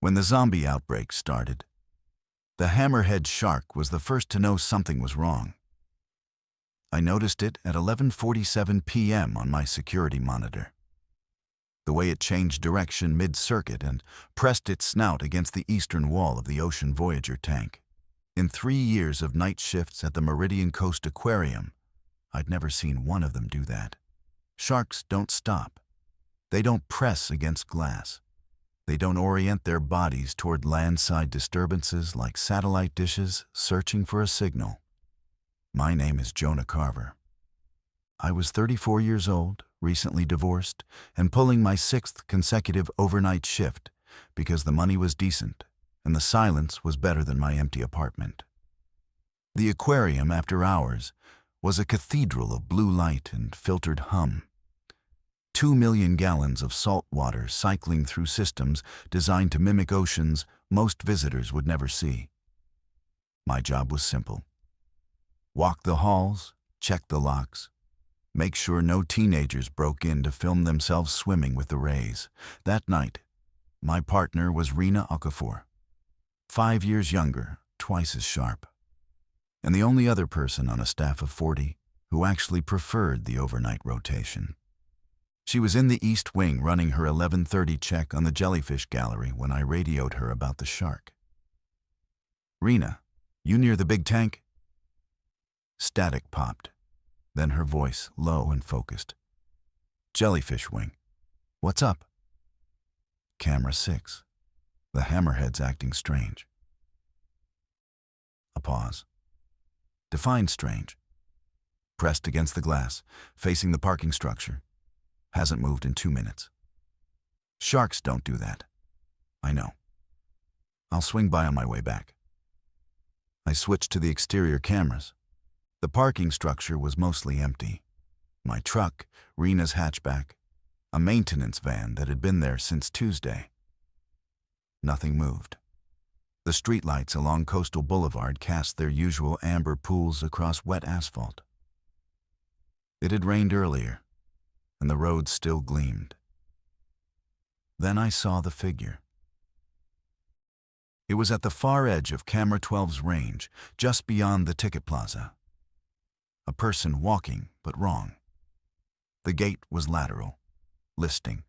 When the zombie outbreak started, the hammerhead shark was the first to know something was wrong. I noticed it at 11:47 p.m. on my security monitor. The way it changed direction mid-circuit and pressed its snout against the eastern wall of the Ocean Voyager tank. In 3 years of night shifts at the Meridian Coast Aquarium, I'd never seen one of them do that. Sharks don't stop. They don't press against glass. They don't orient their bodies toward landside disturbances like satellite dishes searching for a signal. My name is Jonah Carver. I was 34 years old, recently divorced, and pulling my 6th consecutive overnight shift because the money was decent and the silence was better than my empty apartment. The aquarium, after hours, was a cathedral of blue light and filtered hum. 2 million gallons of salt water cycling through systems designed to mimic oceans most visitors would never see. My job was simple. Walk the halls, check the locks, make sure no teenagers broke in to film themselves swimming with the rays. That night, my partner was Rena Okafor, 5 years younger, twice as sharp, and the only other person on a staff of 40 who actually preferred the overnight rotation. She was in the East Wing running her 11:30 check on the jellyfish gallery when I radioed her about the shark. "Rena, you near the big tank?" Static popped, then her voice low and focused. "Jellyfish Wing. What's up?" "Camera 6. The hammerhead's acting strange." A pause. Define strange. Pressed against the glass, facing the parking structure. Hasn't moved in 2 minutes. Sharks don't do that. I know. I'll swing by on my way back. I switched to the exterior cameras. The parking structure was mostly empty. My truck, Rena's hatchback, a maintenance van that had been there since Tuesday. Nothing moved. The streetlights along Coastal Boulevard cast their usual amber pools across wet asphalt. It had rained earlier, and the road still gleamed. Then I saw the figure. It was at the far edge of Camera 12's range, just beyond the ticket plaza. A person walking, but wrong. The gait was lateral, listing,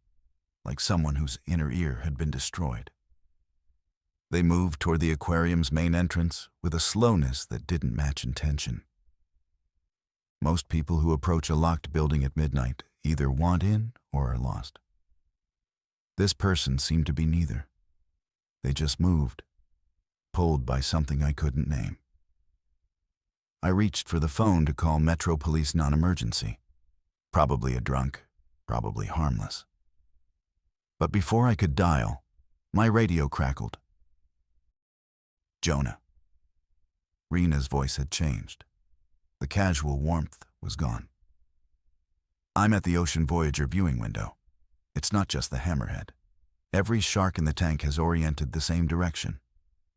like someone whose inner ear had been destroyed. They moved toward the aquarium's main entrance with a slowness that didn't match intention. Most people who approach a locked building at midnight either want in or are lost. This person seemed to be neither. They just moved, pulled by something I couldn't name. I reached for the phone to call Metro Police non-emergency. Probably a drunk, probably harmless. But before I could dial, my radio crackled. "Jonah." Rena's voice had changed. The casual warmth was gone. "I'm at the Ocean Voyager viewing window. It's not just the hammerhead. Every shark in the tank has oriented the same direction.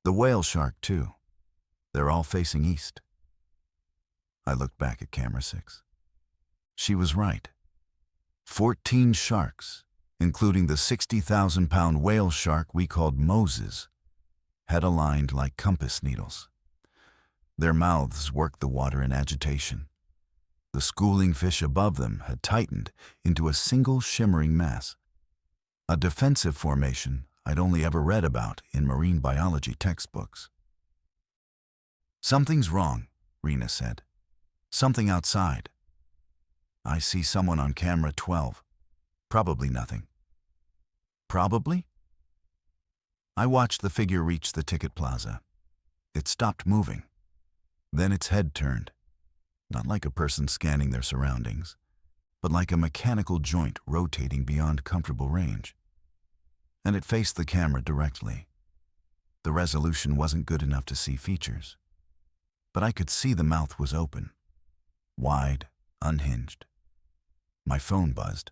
The whale shark, too. They're all facing east." I looked back at Camera 6. She was right. 14 sharks, including the 60,000-pound whale shark we called Moses, had aligned like compass needles. Their mouths worked the water in agitation. The schooling fish above them had tightened into a single shimmering mass. A defensive formation I'd only ever read about in marine biology textbooks. "Something's wrong," Rena said. "Something outside. I see someone on Camera 12. Probably nothing." "Probably?" I watched the figure reach the ticket plaza. It stopped moving. Then its head turned, not like a person scanning their surroundings, but like a mechanical joint rotating beyond comfortable range. And it faced the camera directly. The resolution wasn't good enough to see features, but I could see the mouth was open, wide, unhinged. My phone buzzed.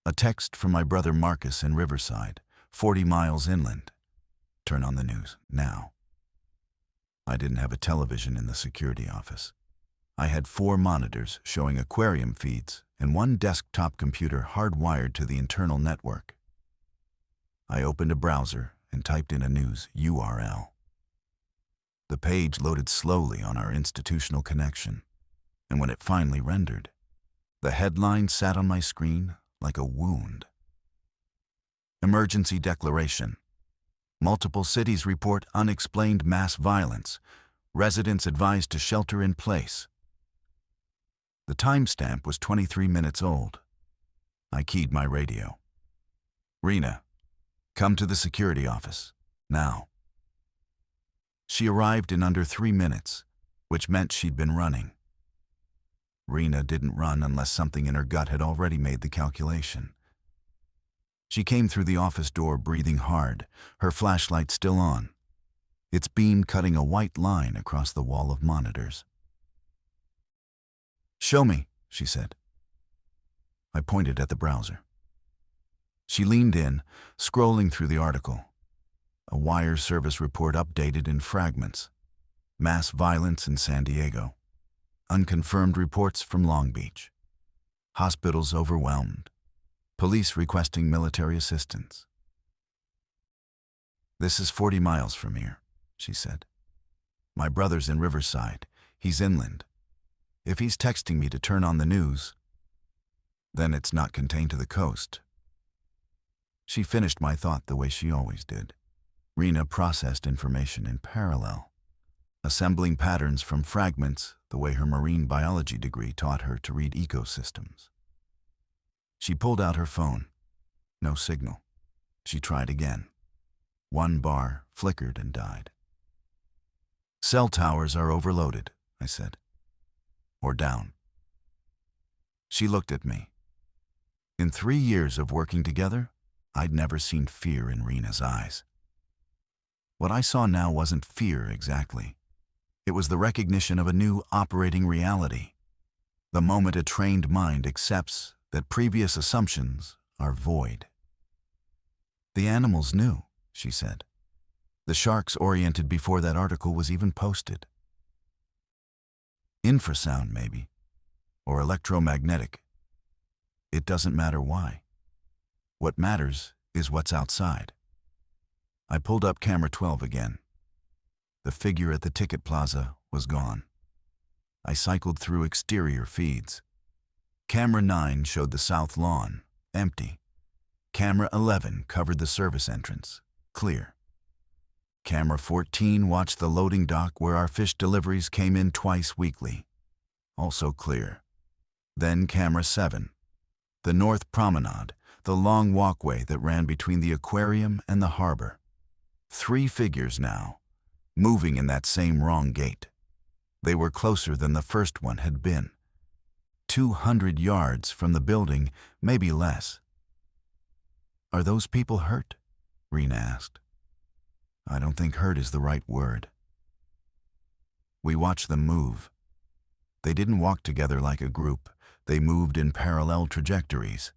A text from my brother Marcus in Riverside, 40 miles inland. "Turn on the news, now." I didn't have a television in the security office. I had 4 monitors showing aquarium feeds and 1 desktop computer hardwired to the internal network. I opened a browser and typed in a news URL. The page loaded slowly on our institutional connection, and when it finally rendered, the headline sat on my screen like a wound. Emergency declaration. Multiple cities report unexplained mass violence. Residents advised to shelter in place. The timestamp was 23 minutes old. I keyed my radio. "Rena, come to the security office, now." She arrived in under 3 minutes, which meant she'd been running. Rena didn't run unless something in her gut had already made the calculation. She came through the office door breathing hard, her flashlight still on, its beam cutting a white line across the wall of monitors. "Show me," she said. I pointed at the browser. She leaned in, scrolling through the article. A wire service report updated in fragments. Mass violence in San Diego. Unconfirmed reports from Long Beach. Hospitals overwhelmed. Police requesting military assistance. "This is 40 miles from here," she said. "My brother's in Riverside. He's inland. If he's texting me to turn on the news, then it's not contained to the coast." She finished my thought the way she always did. Rena processed information in parallel, assembling patterns from fragments the way her marine biology degree taught her to read ecosystems. She pulled out her phone. No signal. She tried again. One bar flickered and died. "Cell towers are overloaded," I said. "Or down." She looked at me. In 3 years of working together, I'd never seen fear in Rena's eyes. What I saw now wasn't fear exactly. It was the recognition of a new operating reality. The moment a trained mind accepts that previous assumptions are void. "The animals knew," she said. "The sharks oriented before that article was even posted." Infrasound, maybe, or electromagnetic. It doesn't matter why. What matters is what's outside. I pulled up camera 12 again. The figure at the ticket plaza was gone. I cycled through exterior feeds. Camera 9 showed the south lawn, empty. Camera 11 covered the service entrance, clear. Camera 14 watched the loading dock where our fish deliveries came in twice weekly, also clear. Then camera 7, the north promenade, the long walkway that ran between the aquarium and the harbor. 3 figures now, moving in that same wrong gate. They were closer than the first one had been. 200 yards from the building, maybe less. "Are those people hurt?" Rena asked. "I don't think hurt is the right word." We watched them move. They didn't walk together like a group. They moved in parallel trajectories,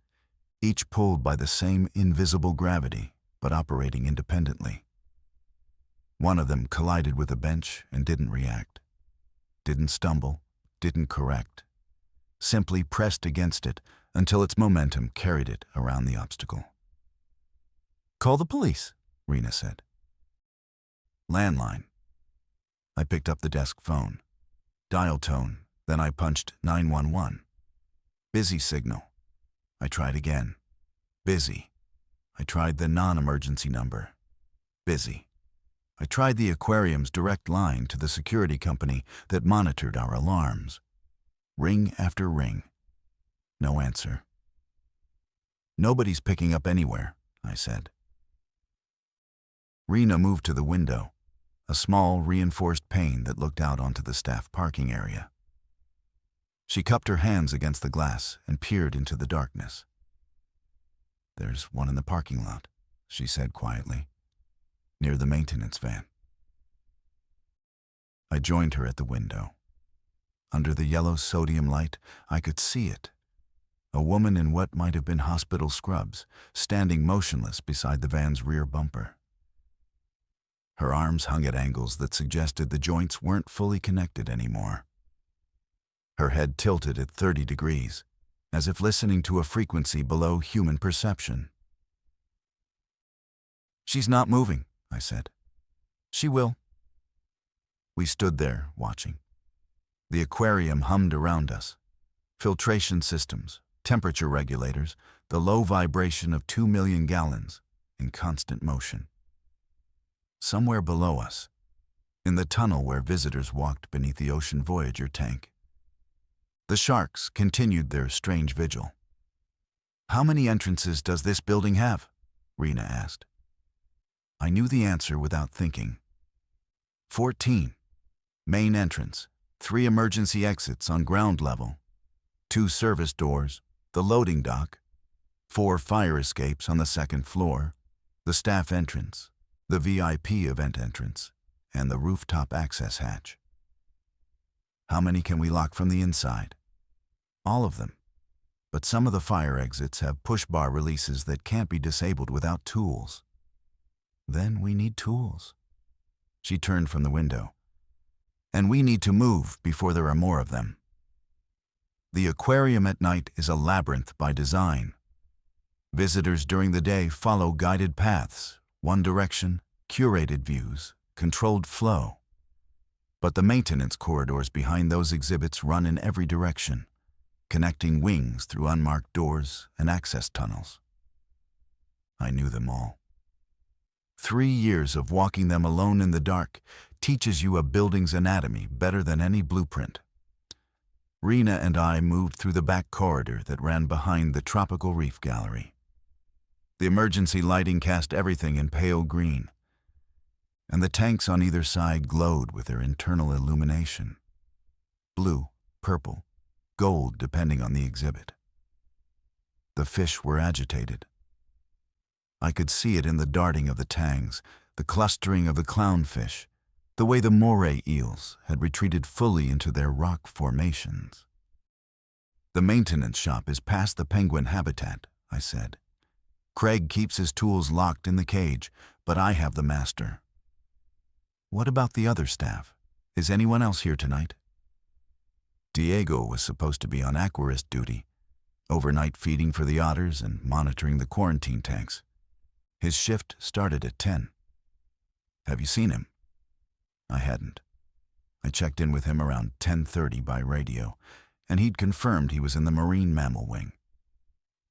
each pulled by the same invisible gravity, but operating independently. One of them collided with a bench and didn't react. Didn't stumble, didn't correct. Simply pressed against it until its momentum carried it around the obstacle. "Call the police," Rena said. "Landline." I picked up the desk phone. Dial tone, then I punched 911. Busy signal. I tried again. Busy. I tried the non-emergency number. Busy. I tried the aquarium's direct line to the security company that monitored our alarms. Ring after ring. No answer. "Nobody's picking up anywhere," I said. Rena moved to the window, a small reinforced pane that looked out onto the staff parking area. She cupped her hands against the glass and peered into the darkness. "There's one in the parking lot," she said quietly, "near the maintenance van." I joined her at the window. Under the yellow sodium light, I could see it. A woman in what might have been hospital scrubs, standing motionless beside the van's rear bumper. Her arms hung at angles that suggested the joints weren't fully connected anymore. Her head tilted at 30 degrees, as if listening to a frequency below human perception. "She's not moving," I said. She will. We stood there, watching. The aquarium hummed around us. Filtration systems, temperature regulators, the low vibration of 2 million gallons, in constant motion. Somewhere below us, in the tunnel where visitors walked beneath the Ocean Voyager tank, the sharks continued their strange vigil. "How many entrances does this building have?" Rena asked. I knew the answer without thinking. 14. Main entrance, 3 emergency exits on ground level, 2 service doors, the loading dock, 4 fire escapes on the 2nd floor, the staff entrance, the VIP event entrance, and the rooftop access hatch. How many can we lock from the inside? All of them. But some of the fire exits have push bar releases that can't be disabled without tools. Then we need tools. She turned from the window. And we need to move before there are more of them. The aquarium at night is a labyrinth by design. Visitors during the day follow guided paths, one direction, curated views, controlled flow. But the maintenance corridors behind those exhibits run in every direction, connecting wings through unmarked doors and access tunnels. I knew them all. 3 years of walking them alone in the dark teaches you a building's anatomy better than any blueprint. Rena and I moved through the back corridor that ran behind the Tropical Reef Gallery. The emergency lighting cast everything in pale green, and the tanks on either side glowed with their internal illumination. Blue, purple, gold depending on the exhibit. The fish were agitated. I could see it in the darting of the tangs, the clustering of the clownfish, the way the moray eels had retreated fully into their rock formations. "The maintenance shop is past the penguin habitat," I said. "Craig keeps his tools locked in the cage, but I have the master." "What about the other staff? Is anyone else here tonight?" Diego was supposed to be on aquarist duty, overnight feeding for the otters and monitoring the quarantine tanks. His shift started at 10. "Have you seen him?" I hadn't. I checked in with him around 10:30 by radio, and he'd confirmed he was in the marine mammal wing.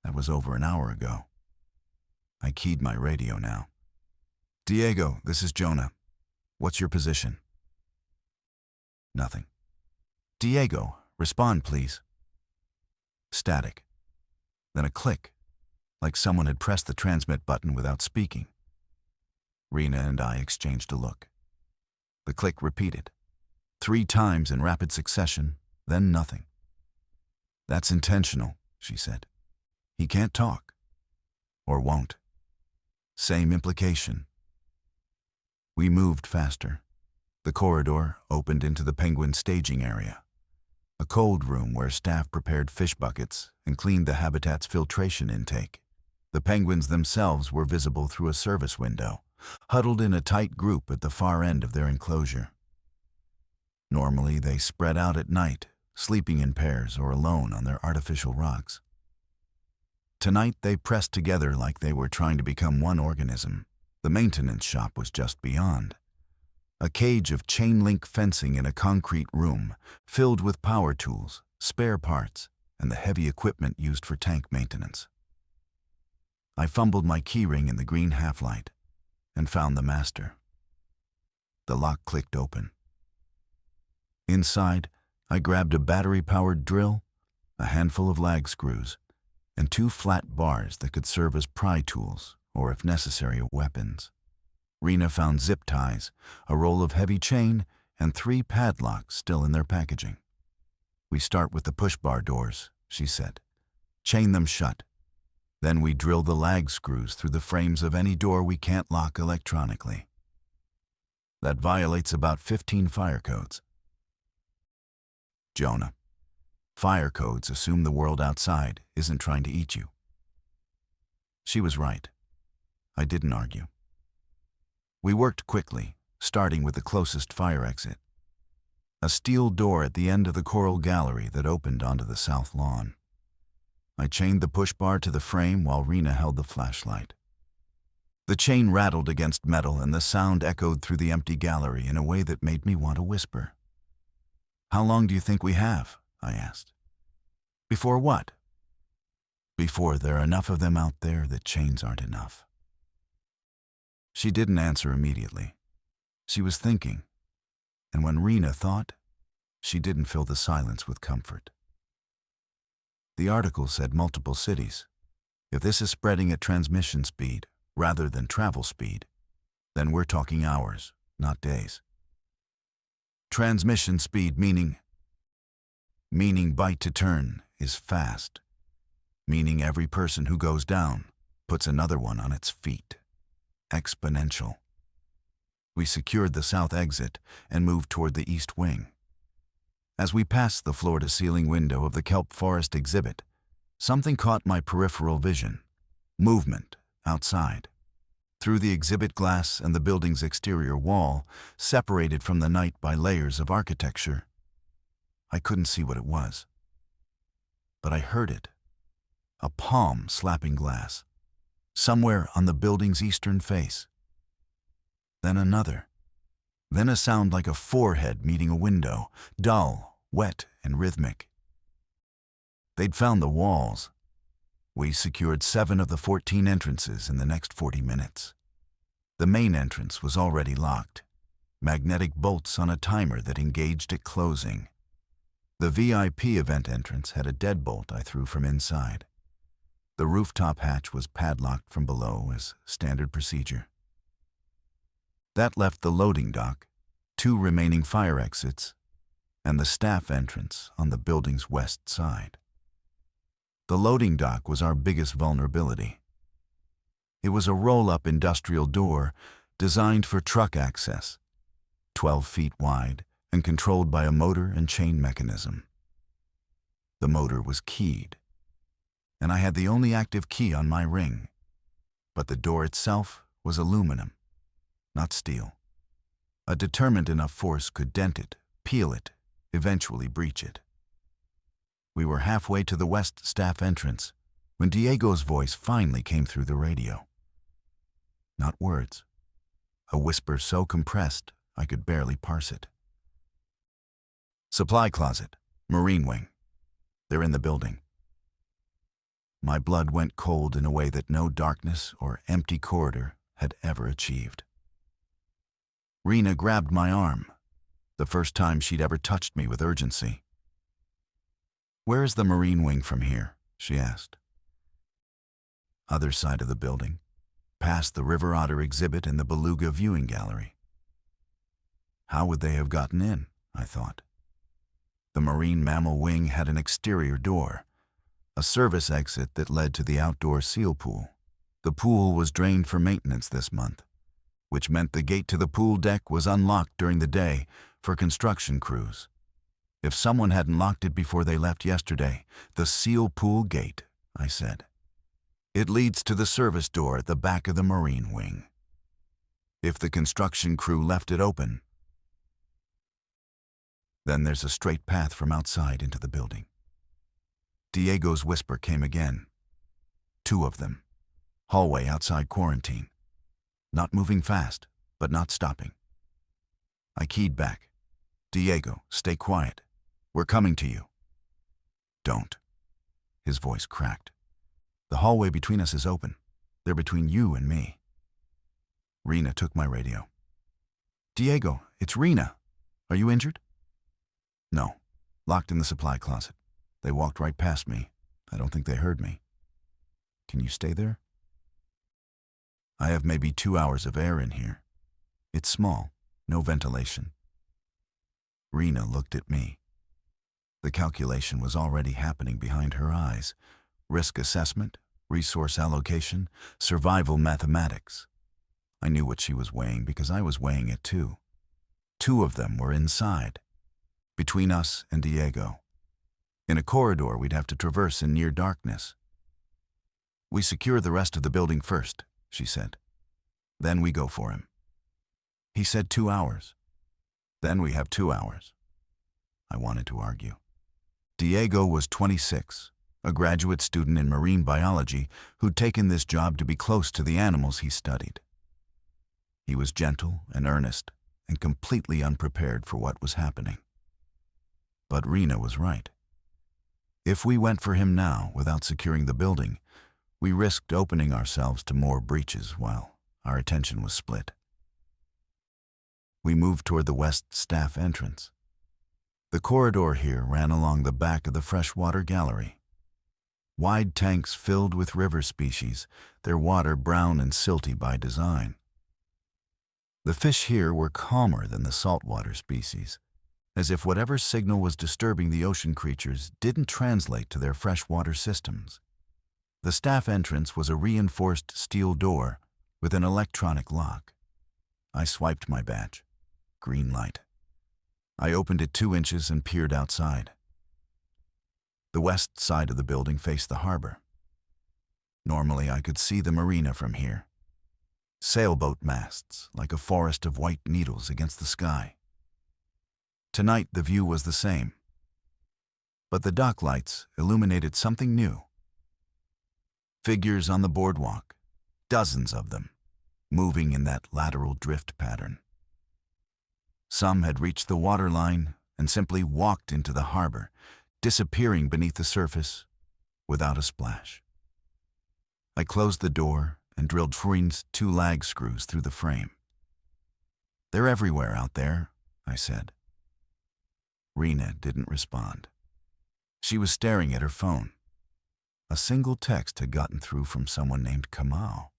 That was over an hour ago. I keyed my radio now. "Diego, this is Jonah. What's your position?" Nothing. "Diego, respond, please." Static. Then a click, like someone had pressed the transmit button without speaking. Rena and I exchanged a look. The click repeated, 3 times in rapid succession, then nothing. "That's intentional," she said. "He can't talk. Or won't. Same implication." We moved faster. The corridor opened into the penguin staging area, a cold room where staff prepared fish buckets and cleaned the habitat's filtration intake. The penguins themselves were visible through a service window, huddled in a tight group at the far end of their enclosure. Normally, they spread out at night, sleeping in pairs or alone on their artificial rocks. Tonight, they pressed together like they were trying to become one organism. The maintenance shop was just beyond. A cage of chain-link fencing in a concrete room, filled with power tools, spare parts, and the heavy equipment used for tank maintenance. I fumbled my keyring in the green half-light and found the master. The lock clicked open. Inside, I grabbed a battery-powered drill, a handful of lag screws, and 2 flat bars that could serve as pry tools or, if necessary, weapons. Rena found zip ties, a roll of heavy chain, and 3 padlocks still in their packaging. "We start with the push bar doors," she said. "Chain them shut. Then we drill the lag screws through the frames of any door we can't lock electronically. That violates about 15 fire codes." "Jonah, fire codes assume the world outside isn't trying to eat you." She was right. I didn't argue. We worked quickly, starting with the closest fire exit, a steel door at the end of the coral gallery that opened onto the south lawn. I chained the push bar to the frame while Rena held the flashlight. The chain rattled against metal and the sound echoed through the empty gallery in a way that made me want to whisper. "How long do you think we have?" I asked. "Before what?" "Before there are enough of them out there that chains aren't enough." She didn't answer immediately. She was thinking, and when Rena thought, she didn't fill the silence with comfort. The article said multiple cities. If this is spreading at transmission speed rather than travel speed, then we're talking hours, not days. Transmission speed meaning bite to turn is fast, meaning every person who goes down puts another one on its feet. Exponential. We secured the south exit and moved toward the east wing. As we passed the floor-to-ceiling window of the kelp forest exhibit, something caught my peripheral vision. Movement outside. Through the exhibit glass and the building's exterior wall, separated from the night by layers of architecture. I couldn't see what it was, but I heard it. A palm slapping glass, somewhere on the building's eastern face. Then another. Then a sound like a forehead meeting a window, dull, wet, and rhythmic. They'd found the walls. We secured 7 of the 14 entrances in the next 40 minutes. The main entrance was already locked, magnetic bolts on a timer that engaged at closing. The VIP event entrance had a deadbolt I threw from inside. The rooftop hatch was padlocked from below as standard procedure. That left the loading dock, 2 remaining fire exits, and the staff entrance on the building's west side. The loading dock was our biggest vulnerability. It was a roll-up industrial door designed for truck access, 12 feet wide and controlled by a motor and chain mechanism. The motor was keyed, and I had the only active key on my ring, but the door itself was aluminum, not steel. A determined enough force could dent it, peel it, eventually breach it. We were halfway to the west staff entrance when Diego's voice finally came through the radio. Not words. A whisper so compressed I could barely parse it. "Supply closet, Marine wing. They're in the building." My blood went cold in a way that no darkness or empty corridor had ever achieved. Rena grabbed my arm, the first time she'd ever touched me with urgency. "Where is the Marine wing from here?" she asked. "Other side of the building, past the River Otter exhibit and the Beluga viewing gallery." How would they have gotten in, I thought. The Marine mammal wing had an exterior door, a service exit that led to the outdoor seal pool. The pool was drained for maintenance this month, which meant the gate to the pool deck was unlocked during the day for construction crews. If someone hadn't locked it before they left yesterday, "The seal pool gate," I said. "It leads to the service door at the back of the Marine wing. If the construction crew left it open, then there's a straight path from outside into the building." Diego's whisper came again. 2 of them. Hallway outside quarantine. Not moving fast, but not stopping. I keyed back. "Diego, stay quiet. We're coming to you." "Don't." His voice cracked. "The hallway between us is open. They're between you and me." Rena took my radio. "Diego, it's Rena. Are you injured?" "No. Locked in the supply closet. They walked right past me. I don't think they heard me. Can you stay there? I have maybe 2 hours of air in here. It's small, no ventilation." Rena looked at me. The calculation was already happening behind her eyes. Risk assessment, resource allocation, survival mathematics. I knew what she was weighing because I was weighing it too. 2 of them were inside, between us and Diego. In a corridor we'd have to traverse in near darkness. "We secure the rest of the building first," she said. "Then we go for him." He said 2 hours. Then we have 2 hours. I wanted to argue. Diego was 26, a graduate student in marine biology who'd taken this job to be close to the animals he studied. He was gentle and earnest and completely unprepared for what was happening. But Rena was right. If we went for him now without securing the building, we risked opening ourselves to more breaches while our attention was split. We moved toward the west staff entrance. The corridor here ran along the back of the freshwater gallery. Wide tanks filled with river species, their water brown and silty by design. The fish here were calmer than the saltwater species, as if whatever signal was disturbing the ocean creatures didn't translate to their freshwater systems. The staff entrance was a reinforced steel door with an electronic lock. I swiped my badge. Green light. I opened it 2 inches and peered outside. The west side of the building faced the harbor. Normally, I could see the marina from here. Sailboat masts, like a forest of white needles against the sky. Tonight, the view was the same. But the dock lights illuminated something new. Figures on the boardwalk, dozens of them, moving in that lateral drift pattern. Some had reached the waterline and simply walked into the harbor, disappearing beneath the surface without a splash. I closed the door and drilled Freund's 2 lag screws through the frame. "They're everywhere out there," I said. Rena didn't respond. She was staring at her phone. A single text had gotten through from someone named Kamau.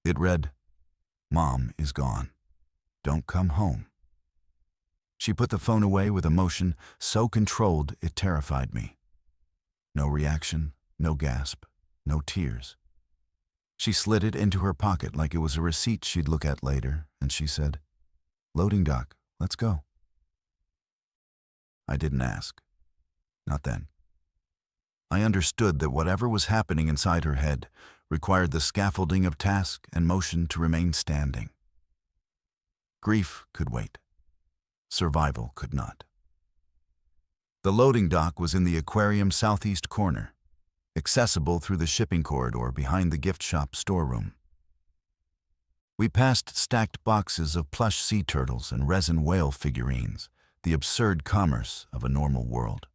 It read, "Mom is gone. Don't come home." She put the phone away with a motion so controlled it terrified me. No reaction, no gasp, no tears. She slid it into her pocket like it was a receipt she'd look at later, and she said, "Loading dock, let's go." I didn't ask. Not then. I understood that whatever was happening inside her head required the scaffolding of task and motion to remain standing. Grief could wait. Survival could not. The loading dock was in the Aquarium southeast corner, accessible through the shipping corridor behind the gift shop storeroom. We passed stacked boxes of plush sea turtles and resin whale figurines, the absurd commerce of a normal world.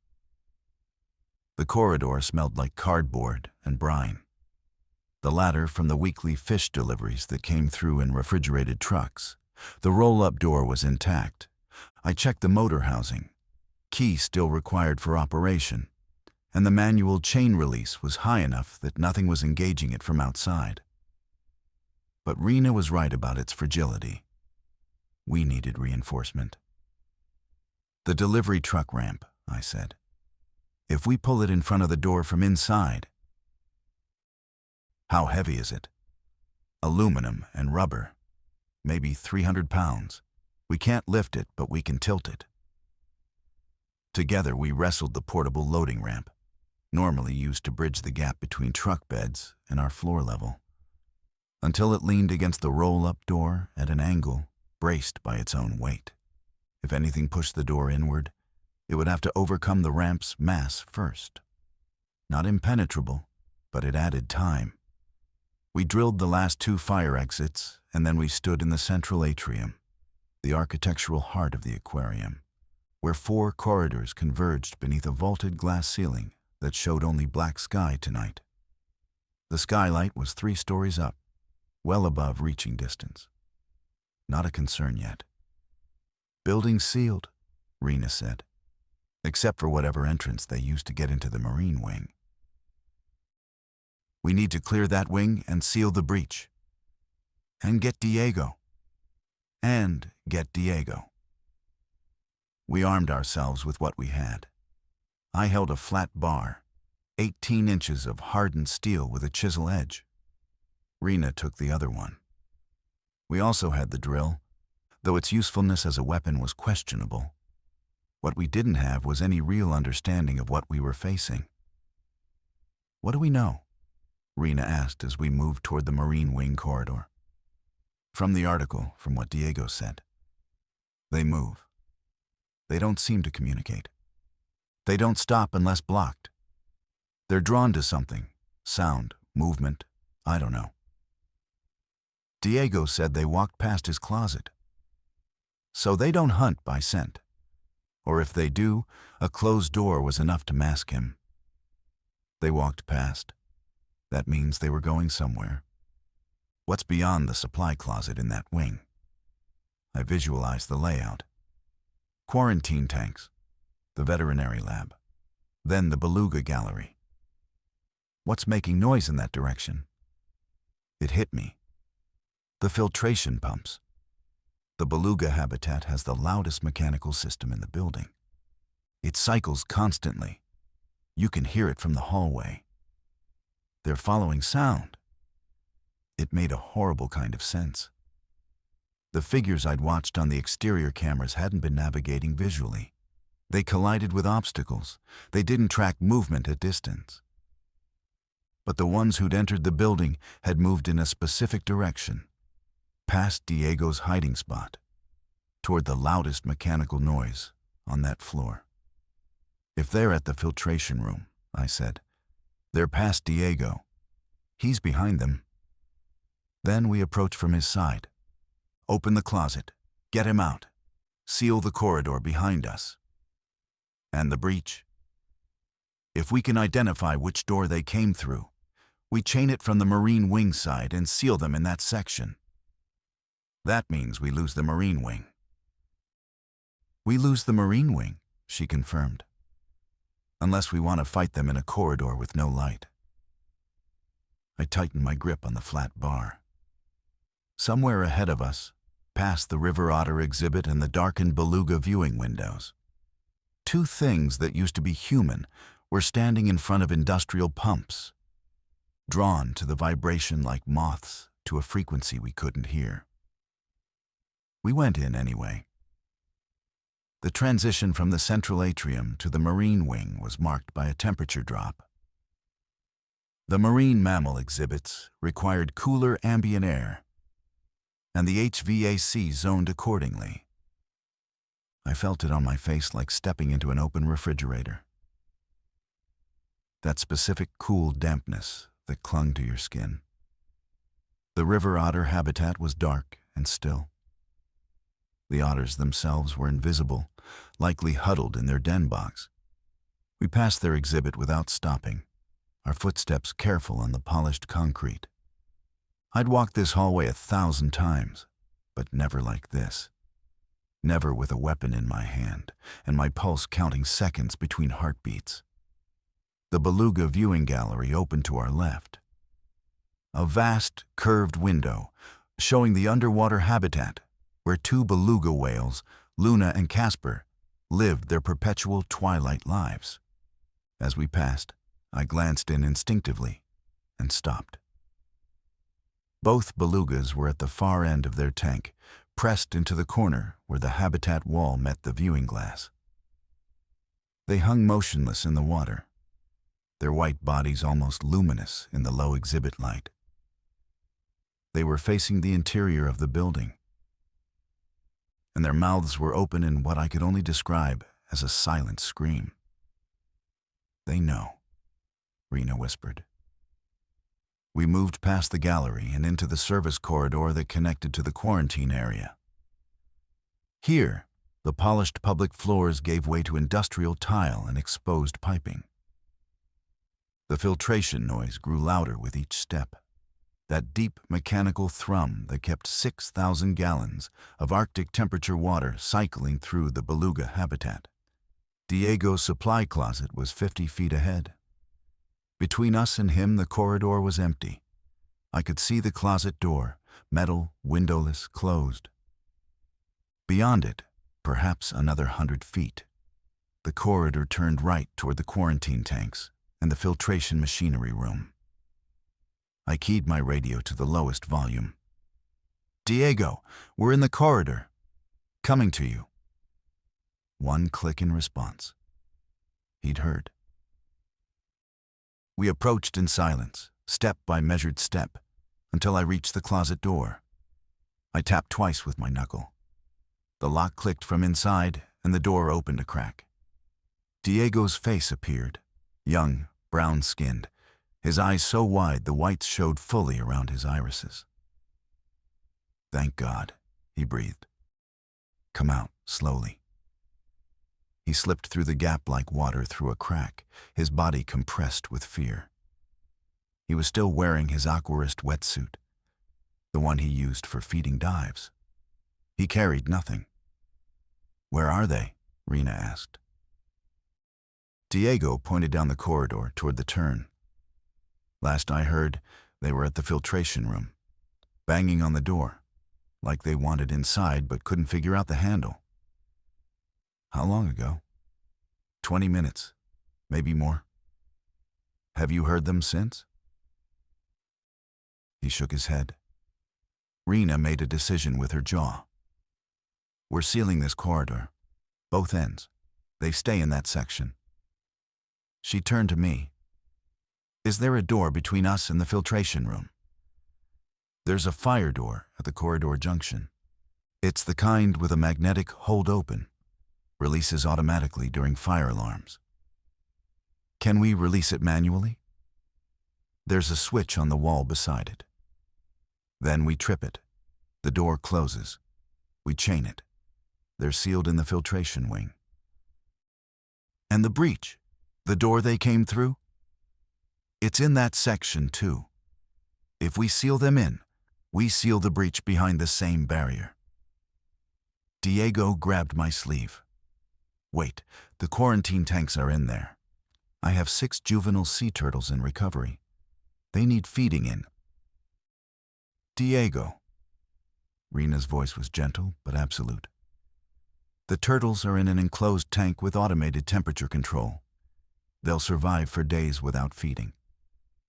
The corridor smelled like cardboard and brine, the latter from the weekly fish deliveries that came through in refrigerated trucks. The roll-up door was intact. I checked the motor housing. Key still required for operation, and the manual chain release was high enough that nothing was engaging it from outside. But Rena was right about its fragility. We needed reinforcement. "The delivery truck ramp," I said. "If we pull it in front of the door from inside." "How heavy is it?" "Aluminum and rubber. Maybe 300 pounds. We can't lift it, but we can tilt it." Together we wrestled the portable loading ramp, normally used to bridge the gap between truck beds and our floor level, until it leaned against the roll-up door at an angle, braced by its own weight. If anything pushed the door inward, it would have to overcome the ramp's mass first. Not impenetrable, but it added time. We drilled the last 2 fire exits, and then we stood in the central atrium, the architectural heart of the aquarium, where 4 corridors converged beneath a vaulted glass ceiling that showed only black sky tonight. The skylight was 3 stories up, well above reaching distance. Not a concern yet. "Building sealed," Rena said, "except for whatever entrance they used to get into the marine wing. We need to clear that wing and seal the breach. And get Diego. We armed ourselves with what we had. I held a flat bar, 18 inches of hardened steel with a chisel edge. Rena took the other one. We also had the drill, though its usefulness as a weapon was questionable. What we didn't have was any real understanding of what we were facing. "What do we know?" Rena asked as we moved toward the marine wing corridor. "From the article, from what Diego said. They move. They don't seem to communicate. They don't stop unless blocked. They're drawn to something. Sound, movement, I don't know. Diego said they walked past his closet. So they don't hunt by scent. Or if they do, a closed door was enough to mask him. They walked past. That means they were going somewhere. What's beyond the supply closet in that wing? I visualized the layout. Quarantine tanks, the veterinary lab, then the beluga gallery. What's making noise in that direction? It hit me. The filtration pumps. The beluga habitat has the loudest mechanical system in the building. It cycles constantly. You can hear it from the hallway. They're following sound. It made a horrible kind of sense. The figures I'd watched on the exterior cameras hadn't been navigating visually. They collided with obstacles. They didn't track movement at distance. But the ones who'd entered the building had moved in a specific direction, past Diego's hiding spot, toward the loudest mechanical noise on that floor. If they're at the filtration room, I said, they're past Diego. He's behind them. Then we approach from his side. Open the closet. Get him out. Seal the corridor behind us. And the breach. If we can identify which door they came through, we chain it from the marine wing side and seal them in that section. That means we lose the marine wing. We lose the marine wing, she confirmed. Unless we want to fight them in a corridor with no light. I tightened my grip on the flat bar. Somewhere ahead of us, past the river otter exhibit and the darkened beluga viewing windows, two things that used to be human were standing in front of industrial pumps, drawn to the vibration like moths to a frequency we couldn't hear. We went in anyway. The transition from the central atrium to the marine wing was marked by a temperature drop. The marine mammal exhibits required cooler ambient air, and the HVAC zoned accordingly. I felt it on my face like stepping into an open refrigerator. That specific cool dampness that clung to your skin. The river otter habitat was dark and still. The otters themselves were invisible, likely huddled in their den box. We passed their exhibit without stopping, our footsteps careful on the polished concrete. I'd walked this hallway 1,000 times, but never like this. Never with a weapon in my hand, and my pulse counting seconds between heartbeats. The beluga viewing gallery opened to our left. A vast, curved window showing the underwater habitat where two beluga whales, Luna and Casper, lived their perpetual twilight lives. As we passed, I glanced in instinctively and stopped. Both belugas were at the far end of their tank, pressed into the corner where the habitat wall met the viewing glass. They hung motionless in the water, their white bodies almost luminous in the low exhibit light. They were facing the interior of the building, and their mouths were open in what I could only describe as a silent scream. "They know," Rena whispered. We moved past the gallery and into the service corridor that connected to the quarantine area. Here, the polished public floors gave way to industrial tile and exposed piping. The filtration noise grew louder with each step, that deep mechanical thrum that kept 6,000 gallons of Arctic temperature water cycling through the beluga habitat. Diego's supply closet was 50 feet ahead. Between us and him, the corridor was empty. I could see the closet door, metal, windowless, closed. Beyond it, perhaps another 100 feet, the corridor turned right toward the quarantine tanks and the filtration machinery room. I keyed my radio to the lowest volume. "Diego, we're in the corridor. Coming to you." One click in response. He'd heard. We approached in silence, step by measured step, until I reached the closet door. I tapped twice with my knuckle. The lock clicked from inside, and the door opened a crack. Diego's face appeared, young, brown-skinned, his eyes so wide the whites showed fully around his irises. "Thank God," he breathed. "Come out, slowly." He slipped through the gap like water through a crack, his body compressed with fear. He was still wearing his Aquarist wetsuit, the one he used for feeding dives. He carried nothing. "Where are they?" Rena asked. Diego pointed down the corridor toward the turn. "Last I heard, they were at the filtration room, banging on the door, like they wanted inside but couldn't figure out the handle." "How long ago?" 20 minutes, maybe more." "Have you heard them since?" He shook his head. Rena made a decision with her jaw. "We're sealing this corridor, both ends. They stay in that section." She turned to me. "Is there a door between us and the filtration room?" "There's a fire door at the corridor junction. It's the kind with a magnetic hold open. Releases automatically during fire alarms." "Can we release it manually?" "There's a switch on the wall beside it. Then we trip it. The door closes. We chain it. They're sealed in the filtration wing." "And the breach? The door they came through?" "It's in that section, too. If we seal them in, we seal the breach behind the same barrier." Diego grabbed my sleeve. "Wait, the quarantine tanks are in there. I have 6 juvenile sea turtles in recovery. They need feeding in." "Diego." Rena's voice was gentle but absolute. "The turtles are in an enclosed tank with automated temperature control. They'll survive for days without feeding.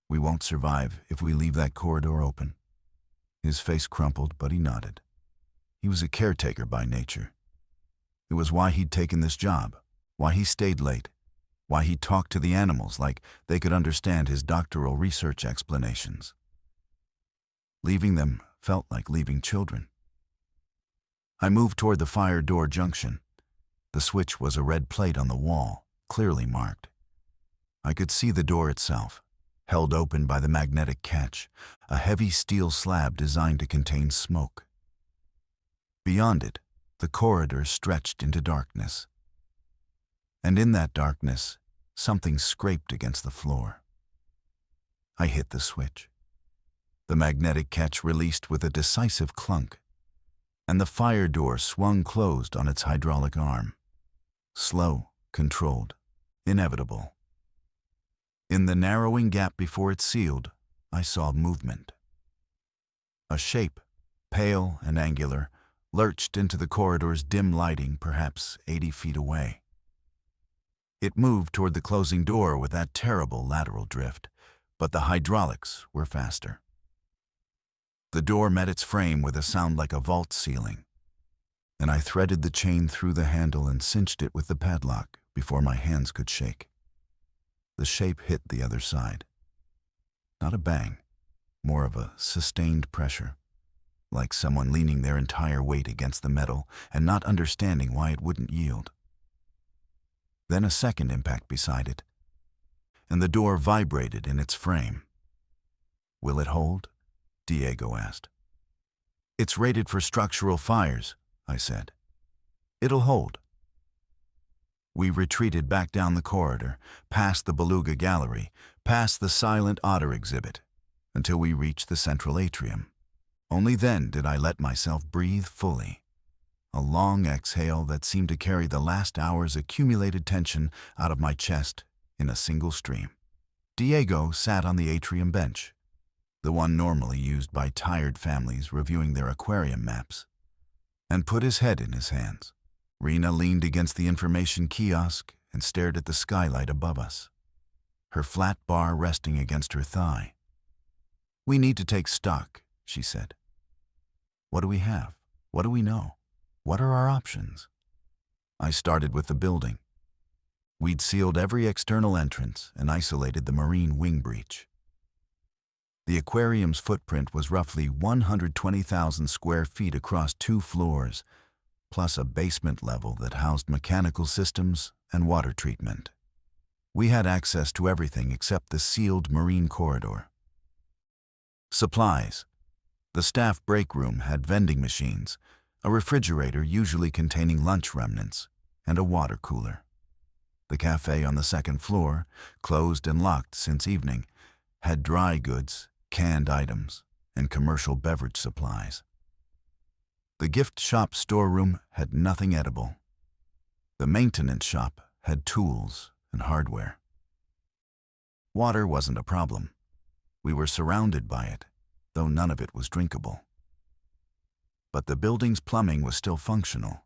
We won't survive if we leave that corridor open." His face crumpled, but he nodded. He was a caretaker by nature. It was why he'd taken this job, why he stayed late, why he talked to the animals like they could understand his doctoral research explanations. Leaving them felt like leaving children. I moved toward the fire door junction. The switch was a red plate on the wall, clearly marked. I could see the door itself, held open by the magnetic catch, a heavy steel slab designed to contain smoke. Beyond it, the corridor stretched into darkness. And in that darkness, something scraped against the floor. I hit the switch. The magnetic catch released with a decisive clunk, and the fire door swung closed on its hydraulic arm. Slow, controlled, inevitable. In the narrowing gap before it sealed, I saw movement. A shape, pale and angular, lurched into the corridor's dim lighting perhaps 80 feet away. It moved toward the closing door with that terrible lateral drift, but the hydraulics were faster. The door met its frame with a sound like a vault ceiling, and I threaded the chain through the handle and cinched it with the padlock before my hands could shake. The shape hit the other side. Not a bang, more of a sustained pressure, like someone leaning their entire weight against the metal and not understanding why it wouldn't yield. Then a second impact beside it, and the door vibrated in its frame. "Will it hold?" Diego asked. "It's rated for structural fires," I said. "It'll hold." We retreated back down the corridor, past the beluga gallery, past the silent otter exhibit, until we reached the central atrium. Only then did I let myself breathe fully, a long exhale that seemed to carry the last hour's accumulated tension out of my chest in a single stream. Diego sat on the atrium bench, the one normally used by tired families reviewing their aquarium maps, and put his head in his hands. Rena leaned against the information kiosk and stared at the skylight above us, her flat bar resting against her thigh. "We need to take stock," she said. "What do we have? What do we know? What are our options?" I started with the building. We'd sealed every external entrance and isolated the marine wing breach. The aquarium's footprint was roughly 120,000 square feet across 2 floors, plus a basement level that housed mechanical systems and water treatment. We had access to everything except the sealed marine corridor. Supplies. The staff break room had vending machines, a refrigerator usually containing lunch remnants, and a water cooler. The cafe on the second floor, closed and locked since evening, had dry goods, canned items, and commercial beverage supplies. The gift shop storeroom had nothing edible. The maintenance shop had tools and hardware. Water wasn't a problem. We were surrounded by it, though none of it was drinkable. But the building's plumbing was still functional,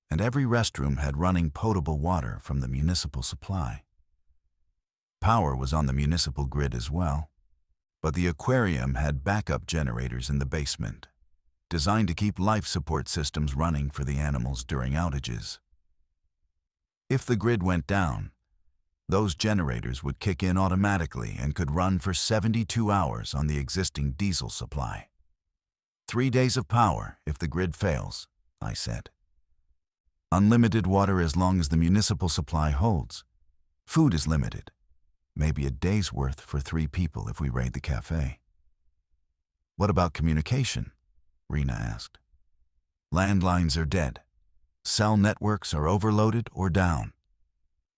and every restroom had running potable water from the municipal supply. Power was on the municipal grid as well, but the aquarium had backup generators in the basement, designed to keep life support systems running for the animals during outages. If the grid went down, those generators would kick in automatically and could run for 72 hours on the existing diesel supply. 3 days of power if the grid fails, I said. Unlimited water as long as the municipal supply holds. Food is limited. Maybe a day's worth for 3 people if we raid the cafe. What about communication? Rena asked. Landlines are dead. Cell networks are overloaded or down.